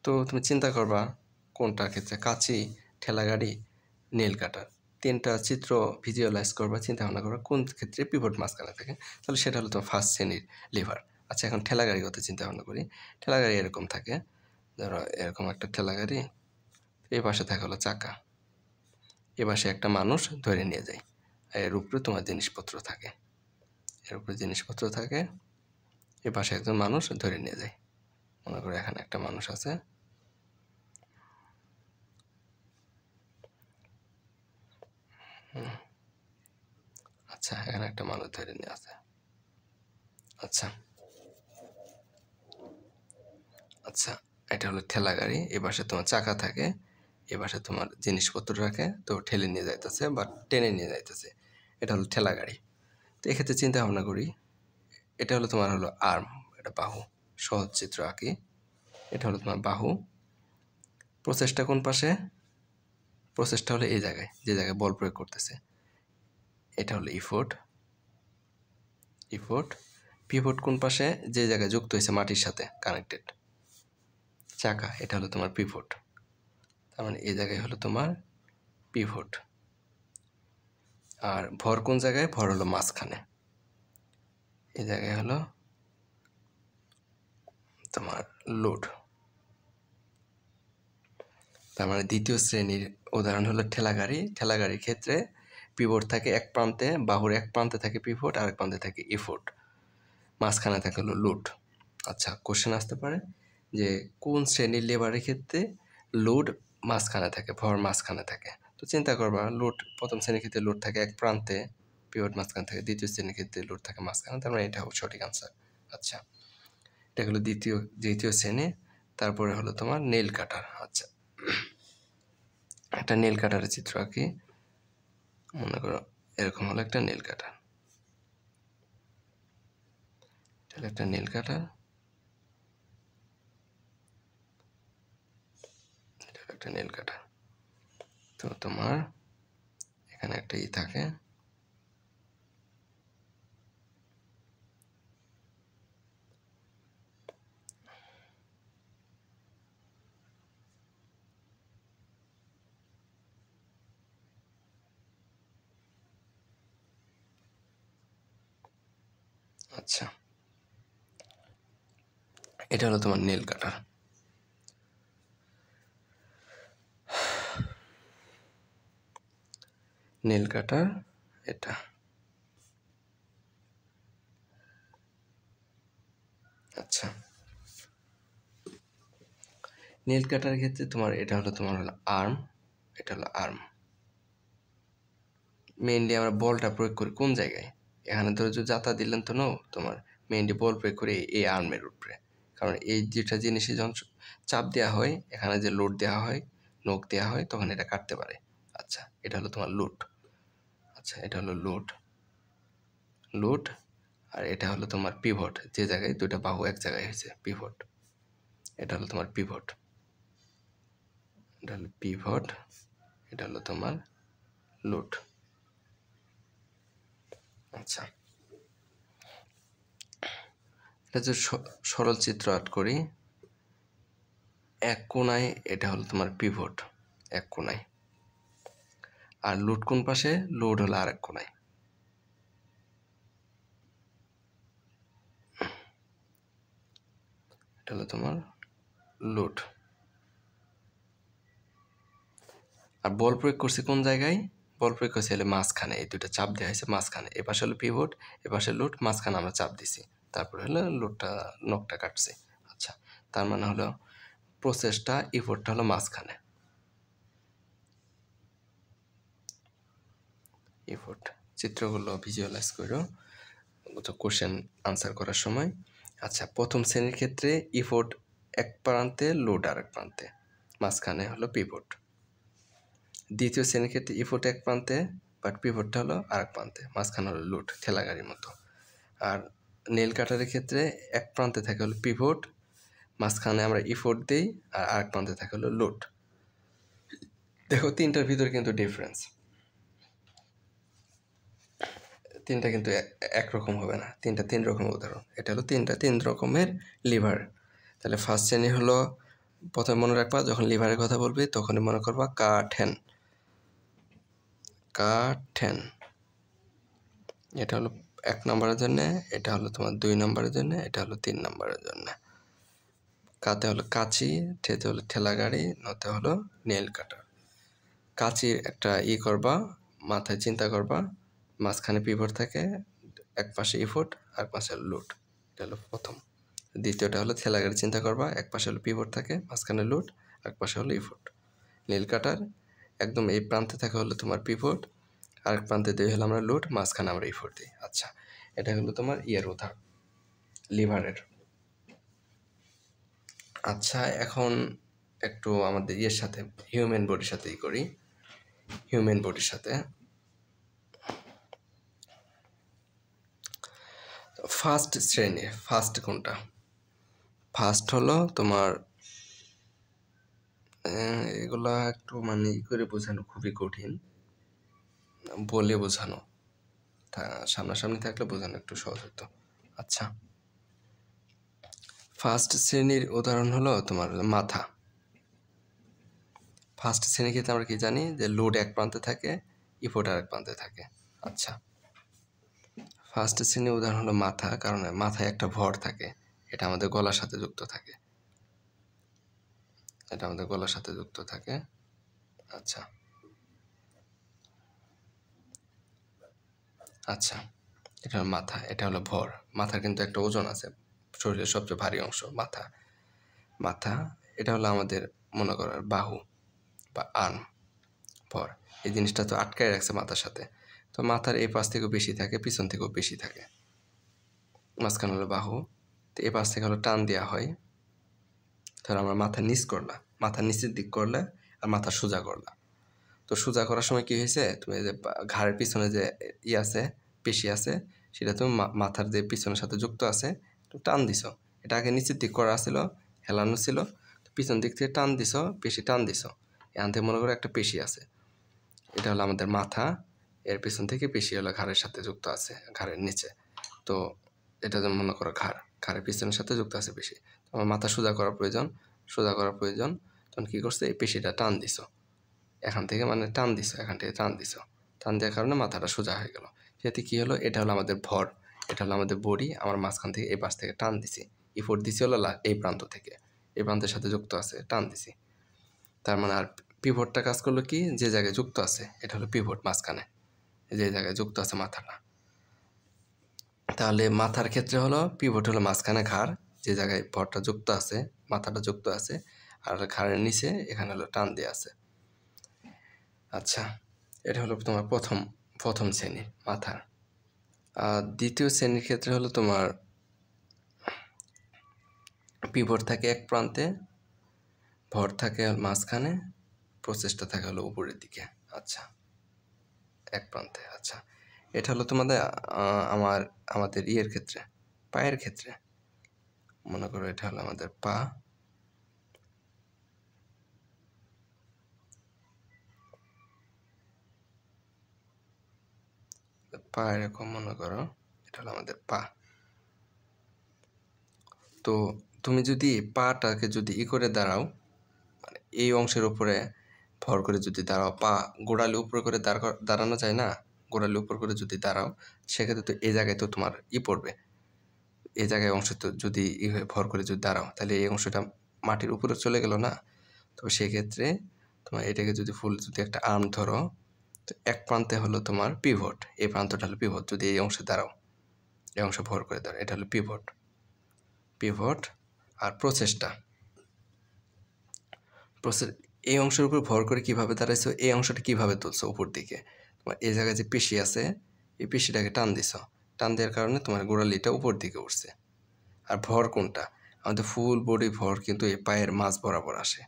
[SPEAKER 1] তো তুমি চিন্তা করবা কোনটার ক্ষেত্রে, কাঁচি, ঠেলাগাড়ি, নেল কাটার, তিনটা চিত্র ভিজুয়ালাইজ করবা, চিন্তা ভাবনা করবা কোন ক্ষেত্রে পিভট মাঝখানে থাকে, তাহলে সেটা হলো তোমার ফার্স্ট শ্রেণীর লিভার। আচ্ছা, এখন ঠেলাগাড়ির কথা চিন্তা ভাবনা করি। ঠেলাগাড়ি এরকম থাকে, ধরো এরকম একটা ঠেলাগাড়ি, এই পাশে থাকে হলো চাকা, এ পাশে একটা মানুষ ধরে নিয়ে যায়, এর উপরে তোমার জিনিসপত্র থাকে, এ পাশে একজন মানুষ ধরে নিয়ে যায়। মনে করো এখানে একটা মানুষ আছে, আচ্ছা, এখানে একটা মানুষ ধরে নিয়ে আছে। আচ্ছা, এটা হলো ঠেলা গাড়ি, এ পাশে তোমার চাকা থাকে, এ পাশে তোমার জিনিসপত্র রাখে, তো ঠেলে নিয়ে যাইতেছে বা টেনে নিয়ে যাইতেছে, এটা হলো ঠেলা গাড়ি। তো এক্ষেত্রে চিন্তা ভাবনা করি, এটা হলো তোমার হলো আর্ম, এটা বাহু, সহজ চিত্র আঁকি, এটা হলো তোমার বাহু। প্রসেসটা কোন পাশে? প্রসেসটা হলো এই জায়গায়, যে জায়গায় বল প্রয়োগ করতেছে, এটা হলো ইফোর্ট। পিভট কোন পাশে? যে জায়গায় যুক্ত হয়েছে মাটির সাথে কানেক্টেড, চাকা, এটা হলো তোমার পিভট। তার মানে এই জায়গায় হলো তোমার পিভট। আর ভর কোন জায়গায়? ভর হলো মাঝখানে, এই জায়গায় হলো তোমার লোড। তার মানে দ্বিতীয় শ্রেণীর উদাহরণ হলো ঠেলাগাড়ি। ঠেলাগাড়ির ক্ষেত্রে পিভট থাকে এক প্রান্তে, বাহুর এক প্রান্তে থাকে পিভট, আর এক প্রান্তে থাকে ইফোর্ট, মাঝখানে থাকে হলো লোড। আচ্ছা, কোশ্চেন আসতে পারে যে কোন শ্রেণীর লেবারের ক্ষেত্রে লোড মাঝখানে থাকে, ভর মাঝখানে থাকে। তো চিন্তা করবা, লোড প্রথম শ্রেণীর ক্ষেত্রে লোড থাকে এক প্রান্তে, পিভট মাঝখানে থাকে, দ্বিতীয় শ্রেণীর ক্ষেত্রে লোড থাকে মাঝখানে, তার মানে এটা হবে সঠিক আনসার। আচ্ছা, এটা হলো দ্বিতীয় শ্রেণী। তারপরে হলো তোমার নেল কাটার। আচ্ছা, একটা নেল কাটারের চিত্র আঁকি, মনে করো এরকম হলো একটা নেল কাটার, একটা নেল কাটার, একটা নেল কাটার। তো তোমার এখানে একটা ই থাকে, আচ্ছা, এটা হলো তোমার নেল কাটার। নেল কাটার এটা। আচ্ছা, নেল কাটার ক্ষেত্রে তোমার এটা হলো আর্ম, এটা হলো আর্ম। মেইনলি আমরা বলটা প্রয়োগ করি কোন জায়গায়? এখানে ধরো যে যাতা দিলেন তো নো, তোমার মেইনলি বল প্রয়োগ করি এই আর্মের উপরে। কারণ এই দুটা জিনিসই যখন চাপ দেওয়া হয়, এখানে যে লোড দেওয়া হয়, নখ দেওয়া হয়, তখন এটা কাটতে পারে। আচ্ছা, এটা হলো তোমার লুট। আচ্ছা, এটা হলো লুট, লুট। আর এটা হলো তোমার পিভট, যে জায়গায় দুইটা বাহু এক জায়গায় হয়েছে, পিভট। এটা হলো তোমার পিভট, এটা হলো পিভট, এটা হলো তোমার লুট। আচ্ছা, এটা যে সরল চিত্র আর্ট করি, এক কোণায় এটা হলো তোমার পিভট, এক কোণায়। আর লুট কোন পাশে? লোড হলো আর এক কোণায়। এটা হলো তোমার লোড। আর বল প্রয়োগ করছি কোন জায়গায়? বল প্রয়োগ করছি হলে মাঝখানে, এই দুটো চাপ দেওয়া হয়েছে মাঝখানে। এ পাশে হলো পিভট, এ পাশে লোড, মাঝখানে আমরা চাপ দিছি, তারপরে হলো লোডটা, নখটা কাটছে। আচ্ছা, তার মানে হলো প্রসেসটা, ইফোর্টটা হলো মাঝখানে। ইফোর্ট চিত্রগুলো ভিজুয়ালাইজ করো কোশ্চেন আনসার করার সময়। আচ্ছা, প্রথম শ্রেণীর ক্ষেত্রে ইফোর্ট এক প্রান্তে, লোড আর এক প্রান্তে, মাঝখানে হলো পিভট। দ্বিতীয় শ্রেণীর ক্ষেত্রে ইফোর্ট এক প্রান্তে, বাট পিভটটা হলো আর এক প্রান্তে, মাঝখানে হলো লোড, ঠেলা গাড়ির মতো। আর নেল কাটারের ক্ষেত্রে এক প্রান্তে থাকে হলো পিভট, মাঝখানে আমরা ইফোর্ট দিই, আর আরেক প্রান্তে থাকে হলো লোড। দেখো তিনটার ভিতরে কিন্তু ডিফারেন্স, তিনটা কিন্তু একরকম হবে না, তিনটা তিন রকম উদাহরণ। এটা হলো তিনটা তিন রকমের লিভার। তাহলে ফার্স্ট শ্রেণী হলো, প্রথমে মনে রাখবা যখন লিভারের কথা বলবি তখনই মনে করবা কাঠেন, কাঠেন। এটা হলো এক নম্বরের জন্য, এটা হলো তোমার দুই নম্বরের জন্য, এটা হলো তিন নম্বরের জন্য। কাতে হলো কাঁচি, ঠেতে হলো ঠেলা গাড়ি, নতে হলো নেল কাটার। কাঁচির একটা করবা, মাথায় চিন্তা করবা, মাঝখানে পিভট থাকে, এক পাশে ইফোর্ট আর পাশে লোড। এটা হলো প্রথম। দ্বিতীয়টা হলো ঠেলা গাড়ি চিন্তা করবা, এক পাশে হলো পিভট থাকে, মাঝখানে লোড, এক পাশে হলো ইফোর্ট। নীল কাটার একদম এই প্রান্তে থাকে হলো তোমার পিভট, আরেক প্রান্তে দিয়ে হলো আমরা লোড, মাঝখানে আমরা ইফোর্ট দিই। আচ্ছা, এটা হলো তোমার উদাহরণ লিভারের। আচ্ছা, এখন একটু আমাদের সাথে হিউম্যান বডির সাথে করি। হিউম্যান বডির সাথে ফার্স্ট শ্রেণী, ফার্স্ট কোনটা? ফার্স্ট হলো তোমার, এগুলা একটু মানে করে বোঝানো খুবই কঠিন, বলে বোঝানো, সামনাসামনি থাকলে বোঝানো একটু সহজ হতো। আচ্ছা, ফার্স্ট শ্রেণীর উদাহরণ হলো তোমার মাথা। ফার্স্ট শ্রেণীর ক্ষেত্রে আমরা কি জানি যে লোড এক প্রান্তে থাকে, ইফোর্ট আর এক প্রান্তে থাকে। আচ্ছা, ফার্স্ট শ্রেণীর উদাহরণ হলো মাথা, কারণ মাথায় একটা ভর থাকে, এটা আমাদের গলার সাথে যুক্ত থাকে, এটা আমাদের গলার সাথে যুক্ত থাকে। আচ্ছা, আচ্ছা, এটা হলো মাথা, এটা হলো ভর। মাথার কিন্তু একটা ওজন আছে, শরীরের সবচেয়ে ভারী অংশ মাথা। মাথা এটা হলো আমাদের মনে করার বাহু বা আর্ম, ভর। এই জিনিসটা তো আটকায় রাখছে মাথার সাথে, তো মাথার এই পাশ থেকেও বেশি থাকে, পিছন থেকেও বেশি থাকে। মাঝখানে হলো বাহু, তো এই পাশ থেকে হলো টান দেওয়া হয়। ধরো আমরা মাথা নিচ করলা, মাথার নিচের দিক করলে আর মাথা সোজা করলা, তো সোজা করার সময় কি হয়েছে, তুমি যে ঘাড়ের পিছনে যে আছে, পেশি আছে, সেটা তুমি মাথার যে পিছনের সাথে যুক্ত আছে, তুমি টান দিছ। এটা আগে নিচের দিক করা ছিল, হেলানো ছিল, তো পিছন দিক থেকে টান দিছ, পেশি টান দিছ, এখান থেকে মনে করো একটা পেশি আছে, এটা হলো আমাদের মাথা, এর পিছন থেকে পেশি হলো ঘাড়ের সাথে যুক্ত আছে, ঘাড়ের নিচে। তো এটা যেমন মনে করো ঘাড়ের পিছনের সাথে যুক্ত আছে পেশি, তোমার মাথা সোজা করা প্রয়োজন, সোজা করা প্রয়োজন, তখন কী করছে, এই পেশিটা টান দিছ, এখান থেকে মানে টান দিছ, এখান থেকে টান দিছ, টান দেওয়ার কারণে মাথাটা সোজা হয়ে গেল। সেতে কী হলো, এটা হলো আমাদের ভর, এটা হলো আমাদের বডি, আমার মাঝখান থেকে এই পাশ থেকে টান দিছি, ইফোর্ট দিছি হলো এই প্রান্ত থেকে, এই প্রান্তের সাথে যুক্ত আছে, টান দিছি। তার মানে আর পিভটটা কাজ করলো কি, যে জায়গায় যুক্ত আছে এটা হলো পিভট, মাঝখানে যে জায়গায় যুক্ত আছে মাথাটা। তাহলে মাথার ক্ষেত্রে হলো পিভট হলো মাঝখানে ঘাড়, যে জায়গায় ভরটা যুক্ত আছে, মাথাটা যুক্ত আছে, আর ঘাড়ের নিচে এখানে হলো টান দেওয়া আছে। আচ্ছা, এটা হলো তোমার প্রথম শ্রেণীর মাথার। আর দ্বিতীয় শ্রেণীর ক্ষেত্রে হলো তোমার পিভট থাকে এক প্রান্তে, ভর থাকে মাঝখানে, প্রসেসটা থাকে হলো উপরের দিকে। আচ্ছা, এক প্রান্তে। আচ্ছা, এটা হলো তোমাদের আমাদের ইয়ের ক্ষেত্রে, পায়ের ক্ষেত্রে। মনে করো এটা হলো আমাদের পা, এরকম মনে করো এটা হলো আমাদের পা। তো তুমি যদি পাটাকে যদি করে দাঁড়াও, মানে এই অংশের উপরে ভর করে যদি দাঁড়াও, পা গোড়ালি উপরে করে দাঁড়ানো যায় না, গোড়ালি উপর করে যদি দাঁড়াও, সেক্ষেত্রে তো এই জায়গায় তো তোমার পড়বে, এই জায়গায় অংশে তো যদি ভর করে যদি দাঁড়াও, তাহলে এই অংশটা মাটির উপরে চলে গেল না। তো সেক্ষেত্রে তোমার এটাকে যদি যদি একটা আর্ম ধরো, তো এক প্রান্তে হলো তোমার পিভট, এই প্রান্তটা হলো পিভট। যদি এই অংশে দাঁড়াও, এই অংশে ভর করে দাঁড়াও, এটা হলো পিভট। আর প্রসেসটা, এই অংশের উপর ভর করে কিভাবে দাঁড়াইছো, এই অংশটা কিভাবে তুলছো উপর দিকে, তোমার এই জায়গায় যে পেশি আছে, এই পেশিটাকে টান দিছো, টান দেওয়ার কারণে তোমার গোড়ালিটা উপর দিকে উঠছে। আর ভর কোনটা, আমাদের ফুল বডি ভর কিন্তু এই পায়ের মাঝ বরাবর আসে,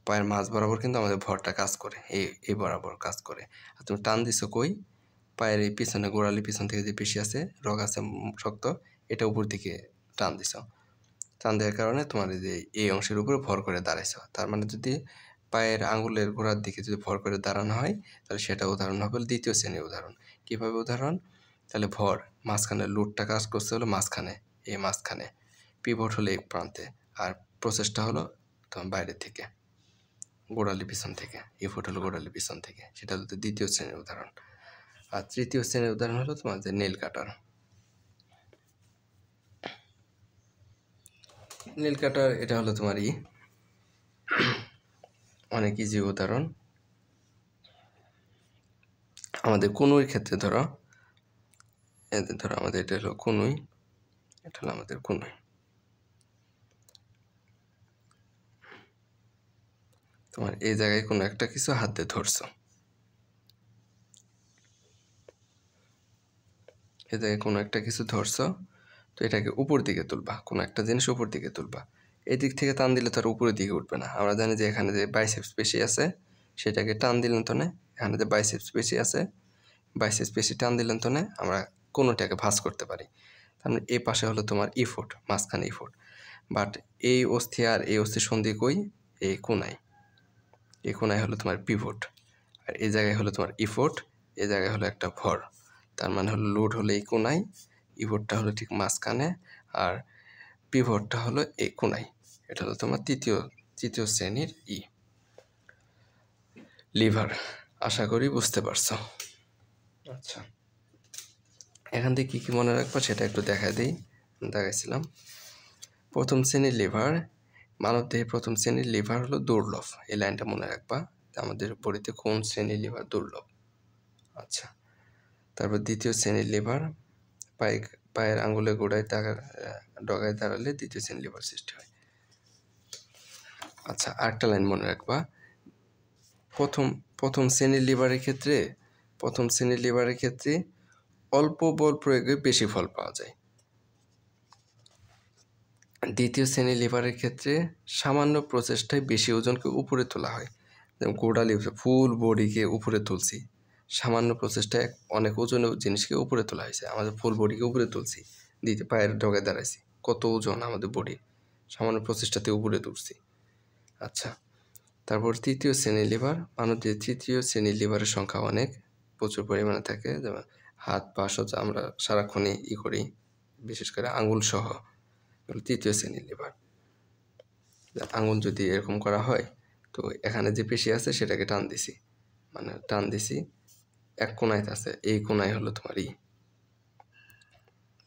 [SPEAKER 1] পায়ের মাঝ বরাবর কিন্তু আমাদের ভরটা কাজ করে, এই বরাবর কাজ করে। আর তুমি টান দিছো কই, পায়ের এই পিছনে, গোড়ালি পিছন থেকে যে পেশি আছে, রগ আছে শক্ত, এটা উপর দিকে টান দিছো, টান দেওয়ার কারণে তোমার এই অংশের উপরে ভর করে দাঁড়াইছো। তার মানে যদি পায়ের আঙ্গুলের গোড়ার দিকে যদি ভর করে দাঁড়ানো হয়, তাহলে সেটা উদাহরণ হবে দ্বিতীয় শ্রেণীর উদাহরণ। কীভাবে উদাহরণ, তাহলে ভর মাঝখানে, লোডটা কাজ করছে হলো মাঝখানে, এই মাঝখানে, পিভট হলো এক প্রান্তে, আর প্রসেসটা হলো তোমার বাইরে থেকে, গোড়ালি পিছন থেকে, ইফোর্ট হলো গোড়ালি পিছন থেকে, সেটা হলো দ্বিতীয় শ্রেণীর উদাহরণ। আর তৃতীয় শ্রেণীর উদাহরণ হলো তোমার যে নেল কাটার। নেল কাটার এটা হলো তোমার অনেক ইজি উদাহরণ। আমাদের কনুইয়ের ক্ষেত্রে ধরো, আমাদের এটা হলো কনুই, এটা হলো আমাদের কনুই। তোমার এই জায়গায় কোনো একটা কিছু হাত দিয়ে ধরছো, এই জায়গায় কোনো একটা কিছু ধরছো, তো এটাকে উপর দিকে তুলবা, কোনো একটা জিনিস উপর দিকে তুলবা। এই দিক থেকে টান দিলে তো আর উপরের দিকে উঠবে না। আমরা জানি যে এখানে যে বাইসেপস পেশি আছে, সেটাকে টান দিলেন তো এখানে যে বাইসেপস পেশি আছে, বাইসেপস পেশি টান দিলেন তো আমরা কোনোটাকে ভাঁজ করতে পারি। তার মানে এই পাশে হলো তোমার ইফোর্ট, মাঝখানে ইফোর্ট। বাট এই অস্থি আর এই অস্থি সন্ধি কই, এই কোনায়, এই কোনায় হলো তোমার পিভট। আর এই জায়গায় হলো তোমার ইফোর্ট, এই জায়গায় হলো একটা ভর। তার মানে হলো লোড হলো এই কোনায়, ইভোটটা হলো ঠিক মাঝখানে, আর পিভটটা হলো এই কোনায়। এটা হলো তোমার তৃতীয় শ্রেণীর লিভার। আশা করি বুঝতে পারছো। আচ্ছা, এখান থেকে কী মনে রাখবা সেটা একটু দেখাইছিলাম। প্রথম শ্রেণীর লিভার, মানবদেহে প্রথম শ্রেণীর লিভার হলো দুর্লভ, এই লাইনটা মনে রাখবা, আমাদের বডিতে কোন শ্রেণীর লিভার দুর্লভ। আচ্ছা, তারপর দ্বিতীয় শ্রেণীর লিভার, পায়ের আঙ্গুলে গোড়ায় ডগায় দাঁড়ালে দ্বিতীয় শ্রেণীর লিভার সৃষ্টি হয়। আচ্ছা, আরেকটা লাইন মনে রাখবা, প্রথম শ্রেণীর লিভারের ক্ষেত্রে অল্প বল প্রয়োগে বেশি ফল পাওয়া যায়। দ্বিতীয় শ্রেণীর লিভারের ক্ষেত্রে সামান্য প্রচেষ্টায় বেশি ওজনকে উপরে তোলা হয়। যেমন গোড়ালি ফুল বডিকে উপরে তুলছি, সামান্য প্রচেষ্টায় অনেক ওজনের জিনিসকে উপরে তোলা হয়েছে। আমাদের ফুল বডিকে উপরে তুলছি, পায়ের ডগায় দাঁড়াইছি, কত ওজন আমাদের বডি, সামান্য প্রচেষ্টাতে উপরে তুলছি। আচ্ছা, তারপর তৃতীয় শ্রেণীর লিভার, মানবদেহে তৃতীয় শ্রেণীর লিভারের সংখ্যা প্রচুর পরিমাণে থাকে। যেমন হাত পা সোজা আমরা সারাক্ষণই করি, বিশেষ করে আঙুল সহ, তৃতীয় শ্রেণীর লিভার। আঙুল যদি এরকম করা হয়, তো এখানে যে পেশি আছে সেটাকে টান দিছি, এক কোনায় আছে, এই কোনায় হলো তোমার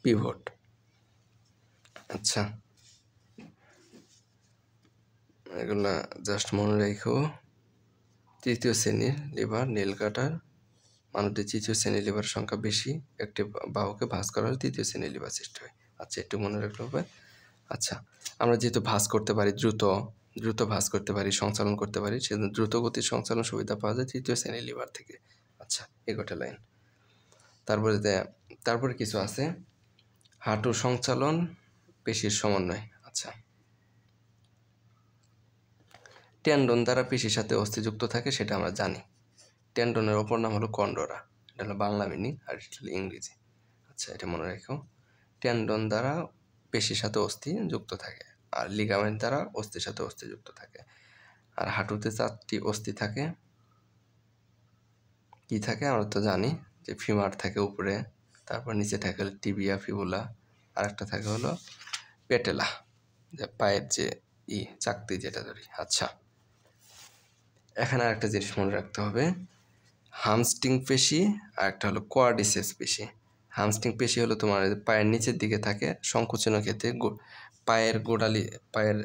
[SPEAKER 1] পিভট। আচ্ছা, এগুলা জাস্ট মনে রেখো। তৃতীয় শ্রেণীর লিভার নীল কাটার মানবদের তৃতীয় শ্রেণীর লিভার সংখ্যা বেশি, একটি বাহুকে ভাঁজ করা হলে তৃতীয় শ্রেণীর লিভার সৃষ্টি হয়। আচ্ছা, একটু মনে রাখতে হবে। আচ্ছা, আমরা যেহেতু ভাঁজ করতে পারি, দ্রুত ভাঁজ করতে পারি, সঞ্চালন করতে পারি, সেজন্য দ্রুত গতির সঞ্চালন সুবিধা পাওয়া যায় তৃতীয় শ্রেণীর লিভার থেকে। আচ্ছা, এগোটা লাইন। তারপরে কিছু আছে, হাঁটু সঞ্চালন, পেশির সমন্বয়। আচ্ছা, টেন্ডন দ্বারা পেশির সাথে অস্থি যুক্ত থাকে, সেটা আমরা জানি। টেন্ডনের অপর নাম হলো কন্ডরা, এটা হলো বাংলা মিনিং, আর এটা হলো ইংরেজি। আচ্ছা, এটা মনে রেখো। টেন্ডন দ্বারা পেশির সাথে অস্থি যুক্ত থাকে, আর লিগামেন্ট দ্বারা অস্থির সাথে অস্থি যুক্ত থাকে। আর হাঁটুতে 4টি অস্থি থাকে। কি থাকে আমরা তো জানি, যে ফিমার থাকে উপরে, তারপর নিচে থাকে হলো টিবিয়া, ফিবুলা, আর একটা থাকে হলো পেটেলা, যে পায়ের যে চাকতি যেটা ধরি। আচ্ছা, এখানে আরেকটা জিনিস মনে রাখতে হবে, হামস্ট্রিং পেশি আর একটা হলো কোয়াড্রিসেপস পেশি। হামস্ট্রিং পেশি হলো তোমার পায়ের নিচের দিকে থাকে, সংকোচনের ক্ষেত্রে পায়ের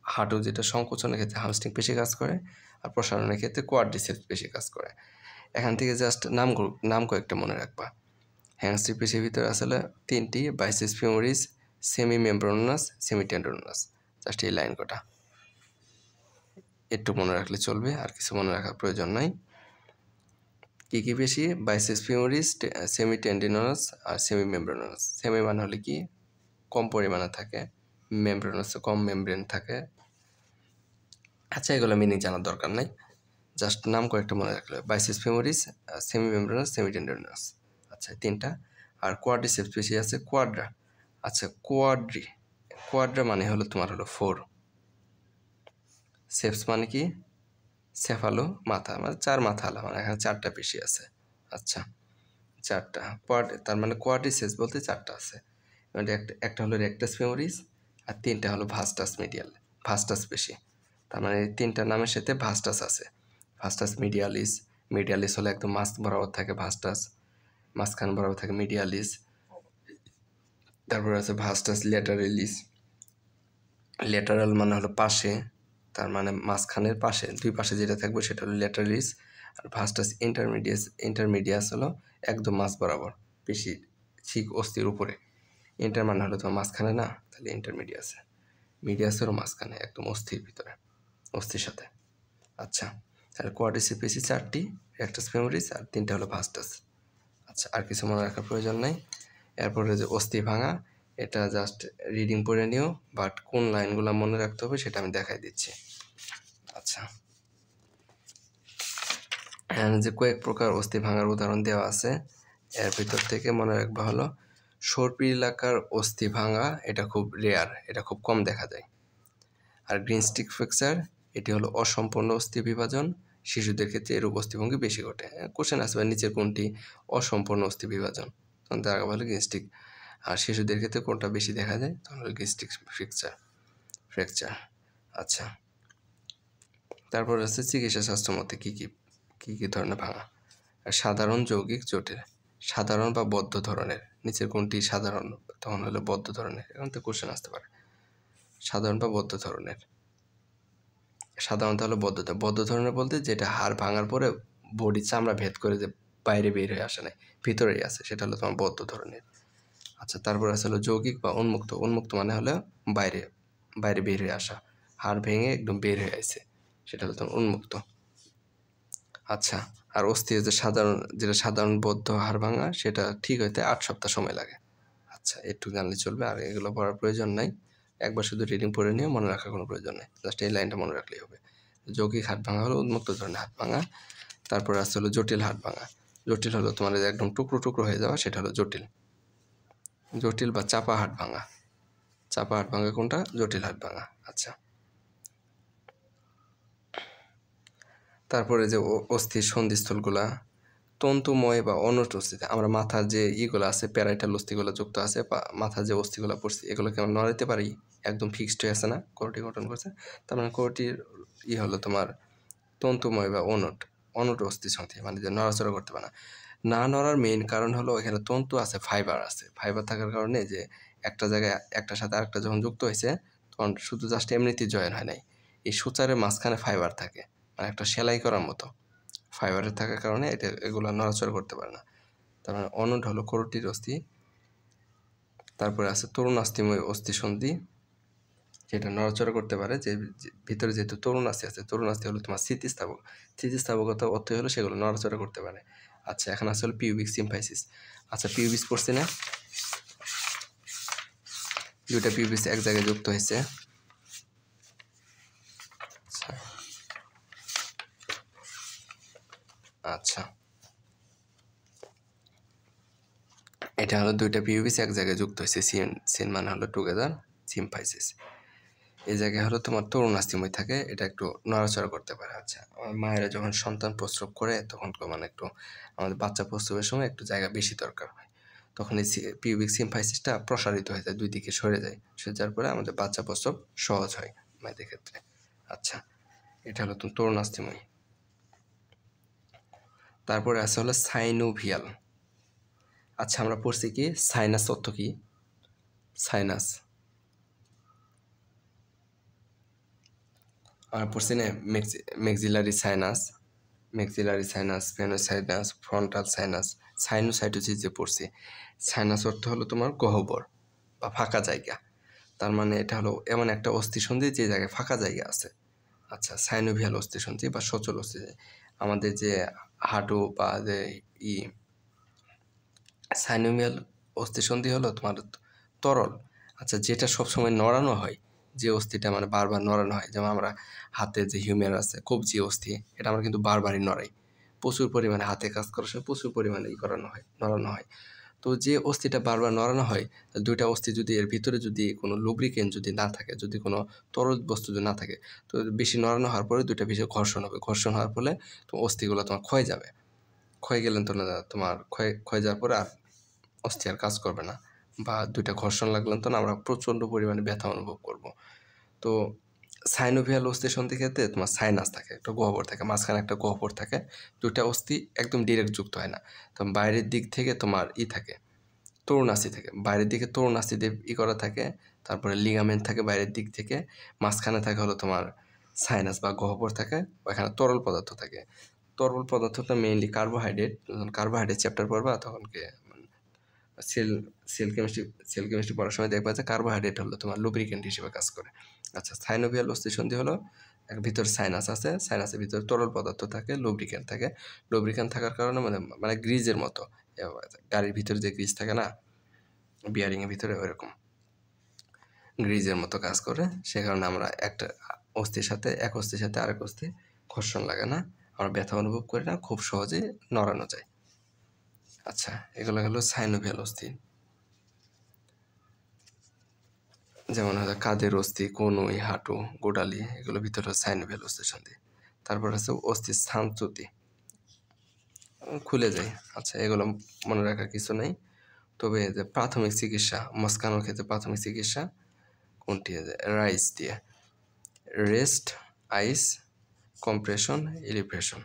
[SPEAKER 1] হাঁটু যেটা সংকোচনের ক্ষেত্রে হামস্ট্রিং পেশি কাজ করে, আর প্রসারণের ক্ষেত্রে কোয়াড্রিসেপস পেশি কাজ করে। এখান থেকে জাস্ট নাম কয়েকটা মনে রাখবা। হ্যামস্ট্রিং পেশির ভিতরে আসলে 3টি, biceps femoris, semimembranosus, semitendinosus. Just এই লাইন কটা একটু মনে রাখলে চলবে, আর কিছু মনে রাখার প্রয়োজন নাই। কী কী পেশি? বাইসেপস ফিমোরিস, সেমি টেন্ডিনোনাস আর সেমি মেমব্রেনাস। সেমি মানে হলে কি কম পরিমাণে থাকে, মেমব্রেনাস কম মেমব্রেন থাকে। আচ্ছা, এগুলো মিনিং জানার দরকার নাই, জাস্ট নাম কয়েকটা মনে রাখলে, biceps femoris, semimembranosus, semi টেন্ডিনোনাস। আচ্ছা, 3টা। আর কোয়াড্রিসেপস পেশি আছে কোয়াড্রা। আচ্ছা, কোয়াড্রা মানে হলো তোমার হলো 4। সেপস মানে কি? সেফালো, মাথা, মানে 4 মাথাওয়ালা, মানে এখানে 4টা পেশি আছে। আচ্ছা, 4টা তার মানে কোয়াড্রিসেপস বলতে 4টা আছে। একটা হলো রেকটাস ফিমোরিস, আর 3টা হলো ভাস্টাস পেশি। তার মানে এই 3টা নামের সাথে ভাস্টাস আছে। ভাস্টাস মিডিয়ালিস হলো একদম মাঝ বরাবর থাকে ভাস্টাস, মাঝখান বরাবর থাকে মিডিয়ালিস। তারপর আছে ভাস্টাস ল্যাটারাল মানে হলো পাশে, তার মানে মাঝখানের পাশে, 2 পাশে যেটা থাকবে সেটা হলো ল্যাটারালিস। আর ভাস্টাস ইন্টারমিডিয়াস হলো একদম মাঝ বরাবর, পেশি ঠিক অস্থির উপরে। ইন্টার মানে হলো তোমার মাঝখানে না, তাহলে মিডিয়াসেরও মাঝখানে, একদম অস্থির ভিতরে, অস্থির সাথে। আচ্ছা, তাহলে কোয়াড্রিসেপস পেশি 4টি, রেকটাস ফিমোরিস, আর 3টা হলো ভাস্টাস। আচ্ছা, আর কিছু মনে রাখার প্রয়োজন নাই। এরপরে যে অস্থি ভাঙা, এটা জাস্ট রিডিং পড়ে নিও, বাট কোন লাইনগুলো মনে রাখতে হবে সেটা আমি দেখাই দিচ্ছি। আচ্ছা, যে কয়েক প্রকার অস্থি ভাঙার উদাহরণ দেওয়া আছে, এর ভিতর থেকে মনে রাখবা হলো সর্পিলাকার অস্থি ভাঙা, এটা খুব রেয়ার, এটা খুব কম দেখা যায়। আর গ্রিন স্টিক ফ্র্যাকচার, এটি হলো অসম্পূর্ণ অস্থি বিভাজন, শিশুদের ক্ষেত্রে এরূপ অস্থিভঙ্গি বেশি ঘটে। কোশ্চেন আসবে নিচের কোনটি অসম্পূর্ণ অস্থি বিভাজন, তখন দেখা বলে গ্রিন স্টিক। আর শিশুদের ক্ষেত্রে কোনটা বেশি দেখা যায়, তখন হলো গ্রিন স্টিক ফ্র্যাকচার। আচ্ছা, তারপর আছে চিকিৎসা শাস্ত্র মতে কী কী ধরনের ভাঙা। সাধারণ, যৌগিক, জটিল। সাধারণ বা বদ্ধ ধরনের, নিচের কোনটি সাধারণ, তখন হলো বদ্ধ ধরনের। এখান থেকে কোশ্চেন আসতে পারে। সাধারণ বা বদ্ধ ধরনের, সাধারণত হলো বদ্ধ ধরনের বলতে যেটা হাড় ভাঙার পরে বডি চামড়া ভেদ করে যে বাইরে বের হয়ে আসে নাই, ভিতরেই আছে, সেটা হলো তোমার বদ্ধ ধরনের। আচ্ছা, তারপর আছে হলো যৌগিক বা উন্মুক্ত মানে হলো বাইরে বের হয়ে আসা, হাড় ভেঙে একদম বের হয়ে আসে, সেটা হলো তোমার উন্মুক্ত। আচ্ছা, আর অস্থির যেটা সাধারণ বদ্ধ হাড় ভাঙা, সেটা ঠিক হইতে 8 সপ্তাহ সময় লাগে। আচ্ছা, একটু জানলে চলবে, আর এগুলো পড়ার প্রয়োজন নাই, একবার শুধু রিডিং পড়ে নিয়ে মনে রাখার কোনো প্রয়োজন নেই, জাস্ট এই লাইনটা মনে রাখলেই হবে। যৌগিক হাড় ভাঙা হলো উন্মুক্ত ধরনের হাড় ভাঙা। তারপরে আসছে হলো জটিল হাড় ভাঙা। জটিল হলো তোমার একদম টুকরো হয়ে যাওয়া, সেটা হলো জটিল বা চাপা হাড় ভাঙা। চাপা হাড় ভাঙা কোনটা? জটিল হাড় ভাঙা। আচ্ছা, তারপরে যে অস্থির সন্ধিস্থলগুলা তন্তুময় বা অনুট অস্থিতে, আমরা মাথার যে ইগুলো আছে, প্যারাইটাল অস্থিগুলো যুক্ত আছে, মাথার যে অস্থিগুলো পড়ছে, এগুলোকে আমরা নড়াইতে পারি, একদম ফিক্সড হয়ে আছে না, কোরটি গঠন করছে। তার মানে কোরটির হলো তোমার তন্তুময় বা অনুট অস্থি সন্ধি, মানে যে নড়াচড়া করতে পারে না। না নড়ার মেইন কারণ হলো এখানে তন্তু আছে, ফাইবার আছে। ফাইবার থাকার কারণে যে একটা জায়গায় একটার সাথে আরেকটা যখন যুক্ত হয়েছে তখন শুধু জাস্ট এমনিতেই জয়েন হয় নাই, এই সূচারের মাঝখানে ফাইবার থাকে, মানে একটা সেলাই করার মতো ফাইবারের থাকার কারণে এটা এগুলো নড়াচড়া করতে পারে না। তার মানে অনুড হলো করোটির অস্থি। তারপরে আছে তরুণাস্থিময় অস্থিসন্ধি, যেটা নড়াচড়া করতে পারে, যে ভিতরে যেহেতু তরুণাস্থি আছে, তরুণাস্থি হলো তোমার স্থিতিস্থাপক, স্থিতিস্থাপকতা অর্থ হলো সেগুলো নড়াচড়া করতে পারে। আচ্ছা, এখন আসলে পিউবিক সিম্ফাইসিস। আচ্ছা, পিউবিস পড়ছি না, দুইটা পিউবিস এক জায়গায় যুক্ত হয়েছে। আচ্ছা, এটা হলো দুইটা পিউবিস এক জায়গায় যুক্ত হয়েছে, সিন সিন মানে হলো টুগেদার, সিম্ফাইসিস। এই জায়গায় হলো তোমার তরুণাস্থিময় থাকে, এটা একটু নড়াচড়া করতে পারে। আচ্ছা, আমার মায়েরা যখন সন্তান প্রসব করে তখন মানে একটু আমাদের বাচ্চা প্রসবের সময় একটু জায়গা বেশি দরকার হয়, তখন এই পিউবিক সিম্ফাইসিসটা প্রসারিত হয়ে যায়, দুই দিকে সরে যায়, সরে যাওয়ার পরে আমাদের বাচ্চা প্রসব সহজ হয় মায়েদের ক্ষেত্রে। আচ্ছা, এটা হলো তরুণাস্থিময়। তারপরে আছে হলো সাইনোভিয়াল। আচ্ছা, আমরা পড়ছি কি সাইনাস অর্থ কি? সাইনাস আমরা পড়ছি না, maxillary sinus, maxillary sinus, venous sinus, frontal sinus, sinusitis যে পড়ছি। সাইনাস অর্থ হলো তোমার গহ্বর বা ফাঁকা জায়গা, তার মানে এটা হলো এমন একটা অস্থিসন্ধি যে জায়গায় ফাঁকা জায়গা আছে। আচ্ছা, সাইনোভিয়াল অস্থিসন্ধি বা সচল অস্থিসন্ধি, আমাদের যে হাঁটু বা যে ই সাইনোভিয়াল অস্থিসন্ধি হলো তোমার তরল। আচ্ছা, যেটা সবসময় নড়ানো হয়, যে অস্থিটা মানে বারবার নড়ানো হয়, যেমন আমরা হাতে যে হিউমেরাস আছে, কবজি অস্থি, এটা আমরা কিন্তু বারবারই নড়াই, প্রচুর পরিমাণে হাতে কাজ করার সময় প্রচুর পরিমাণে নড়ানো হয়। তো যে অস্থিটা বারবার নড়ানো হয়, দুইটা অস্থি যদি এর ভিতরে যদি কোনো লুব্রিকেন্ট যদি না থাকে, যদি কোনো তরল বস্তু যদি না থাকে, তো বেশি নড়ানো হওয়ার পরে দুইটা বেশি ঘর্ষণ হবে, ঘর্ষণ হওয়ার ফলে তো অস্থিগুলো তোমার ক্ষয়ে যাবে, ক্ষয়ে গেলে তো তোমার ক্ষয়ে যাওয়ার পরে আর অস্থি আর কাজ করবে না, বা দুইটা ঘর্ষণ লাগলেন তো না আমরা প্রচণ্ড পরিমাণে ব্যথা অনুভব করব। তো সাইনোভিয়াল অস্থিসন্ধির ক্ষেত্রে তোমার সাইনাস থাকে, একটা গহ্বর থাকে, মাঝখানে একটা গহ্বর থাকে, দুইটা অস্থি একদম ডিরেক্ট যুক্ত হয় না, তো বাইরের দিক থেকে তোমার থাকে, তরুণাস্থি থাকে, বাইরের দিকে তরুণাস্থি দিয়ে করা থাকে, তারপরে লিগামেন্ট থাকে বাইরের দিক থেকে, মাঝখানে থাকে হলো তোমার সাইনাস বা গহ্বর থাকে, ওখানে তরল পদার্থ থাকে। তরল পদার্থটা মেইনলি কার্বোহাইড্রেট, যখন কার্বোহাইড্রেট চ্যাপ্টার পড়বা তখনকে সেল সেল কেমিস্ট্রি পড়ার সময় দেখবা যে কার্বোহাইড্রেট হলো তোমার লুব্রিকেন্ট হিসেবে কাজ করে। আচ্ছা, সাইনোভিয়াল অস্থিসন্ধি হলো এক ভিতরে সাইনাস আছে, সাইনাসের ভিতরে তরল পদার্থ থাকে, লুব্রিকেন্ট থাকে, লুব্রিকেন্ট থাকার কারণে মানে গ্রিজের মতো, গাড়ির ভিতরে যে গ্রিজ থাকে না বিয়ারিংয়ের ভিতরে, ওইরকম গ্রিজের মতো কাজ করে, সে কারণে আমরা এক অস্থির সাথে আরেক অস্থি ঘর্ষণ লাগে না, আমরা ব্যথা অনুভব করি না, খুব সহজে নড়ানো যায়। আচ্ছা, এগুলো হলো সাইনোভিয়াল অস্থি, যেমন হয়তো কাঁধের অস্থি, কনুই, হাঁটু, গোড়ালি, এগুলো ভিতরে সাইনোভিয়াল অস্থিসন্ধি। তারপর আছে অস্থি স্থানচ্যুতি, খুলে যায়। আচ্ছা, এগুলো মনে রাখার কিছু নেই, তবে যে প্রাথমিক চিকিৎসা মস্কানোর ক্ষেত্রে প্রাথমিক চিকিৎসা কোনটি? রাইস দিয়ে, রেস্ট, আইস, কম্প্রেশন, এলিভেশন,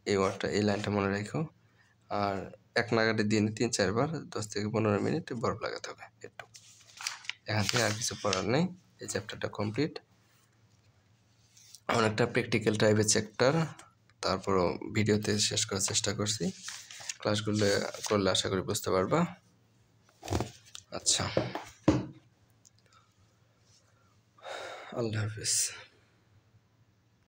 [SPEAKER 1] এই ওয়ার্ডটা, এই লাইনটা মনে রাখো। আর এক নাগাড়ে দিনে 3-4 বার 10 থেকে 15 মিনিট বরফ লাগাতে হবে একটু। এখান থেকে আর কিছু পড়ার নেই, এই চ্যাপ্টারটা কমপ্লিট। অনেকটা প্র্যাকটিক্যাল টাইপের চ্যাপ্টার, তারপরও ভিডিওতে শেষ করার চেষ্টা করছি, ক্লাসগুলো করলে আশা করি বুঝতে পারবা। আচ্ছা, আল্লাহ হাফিজ।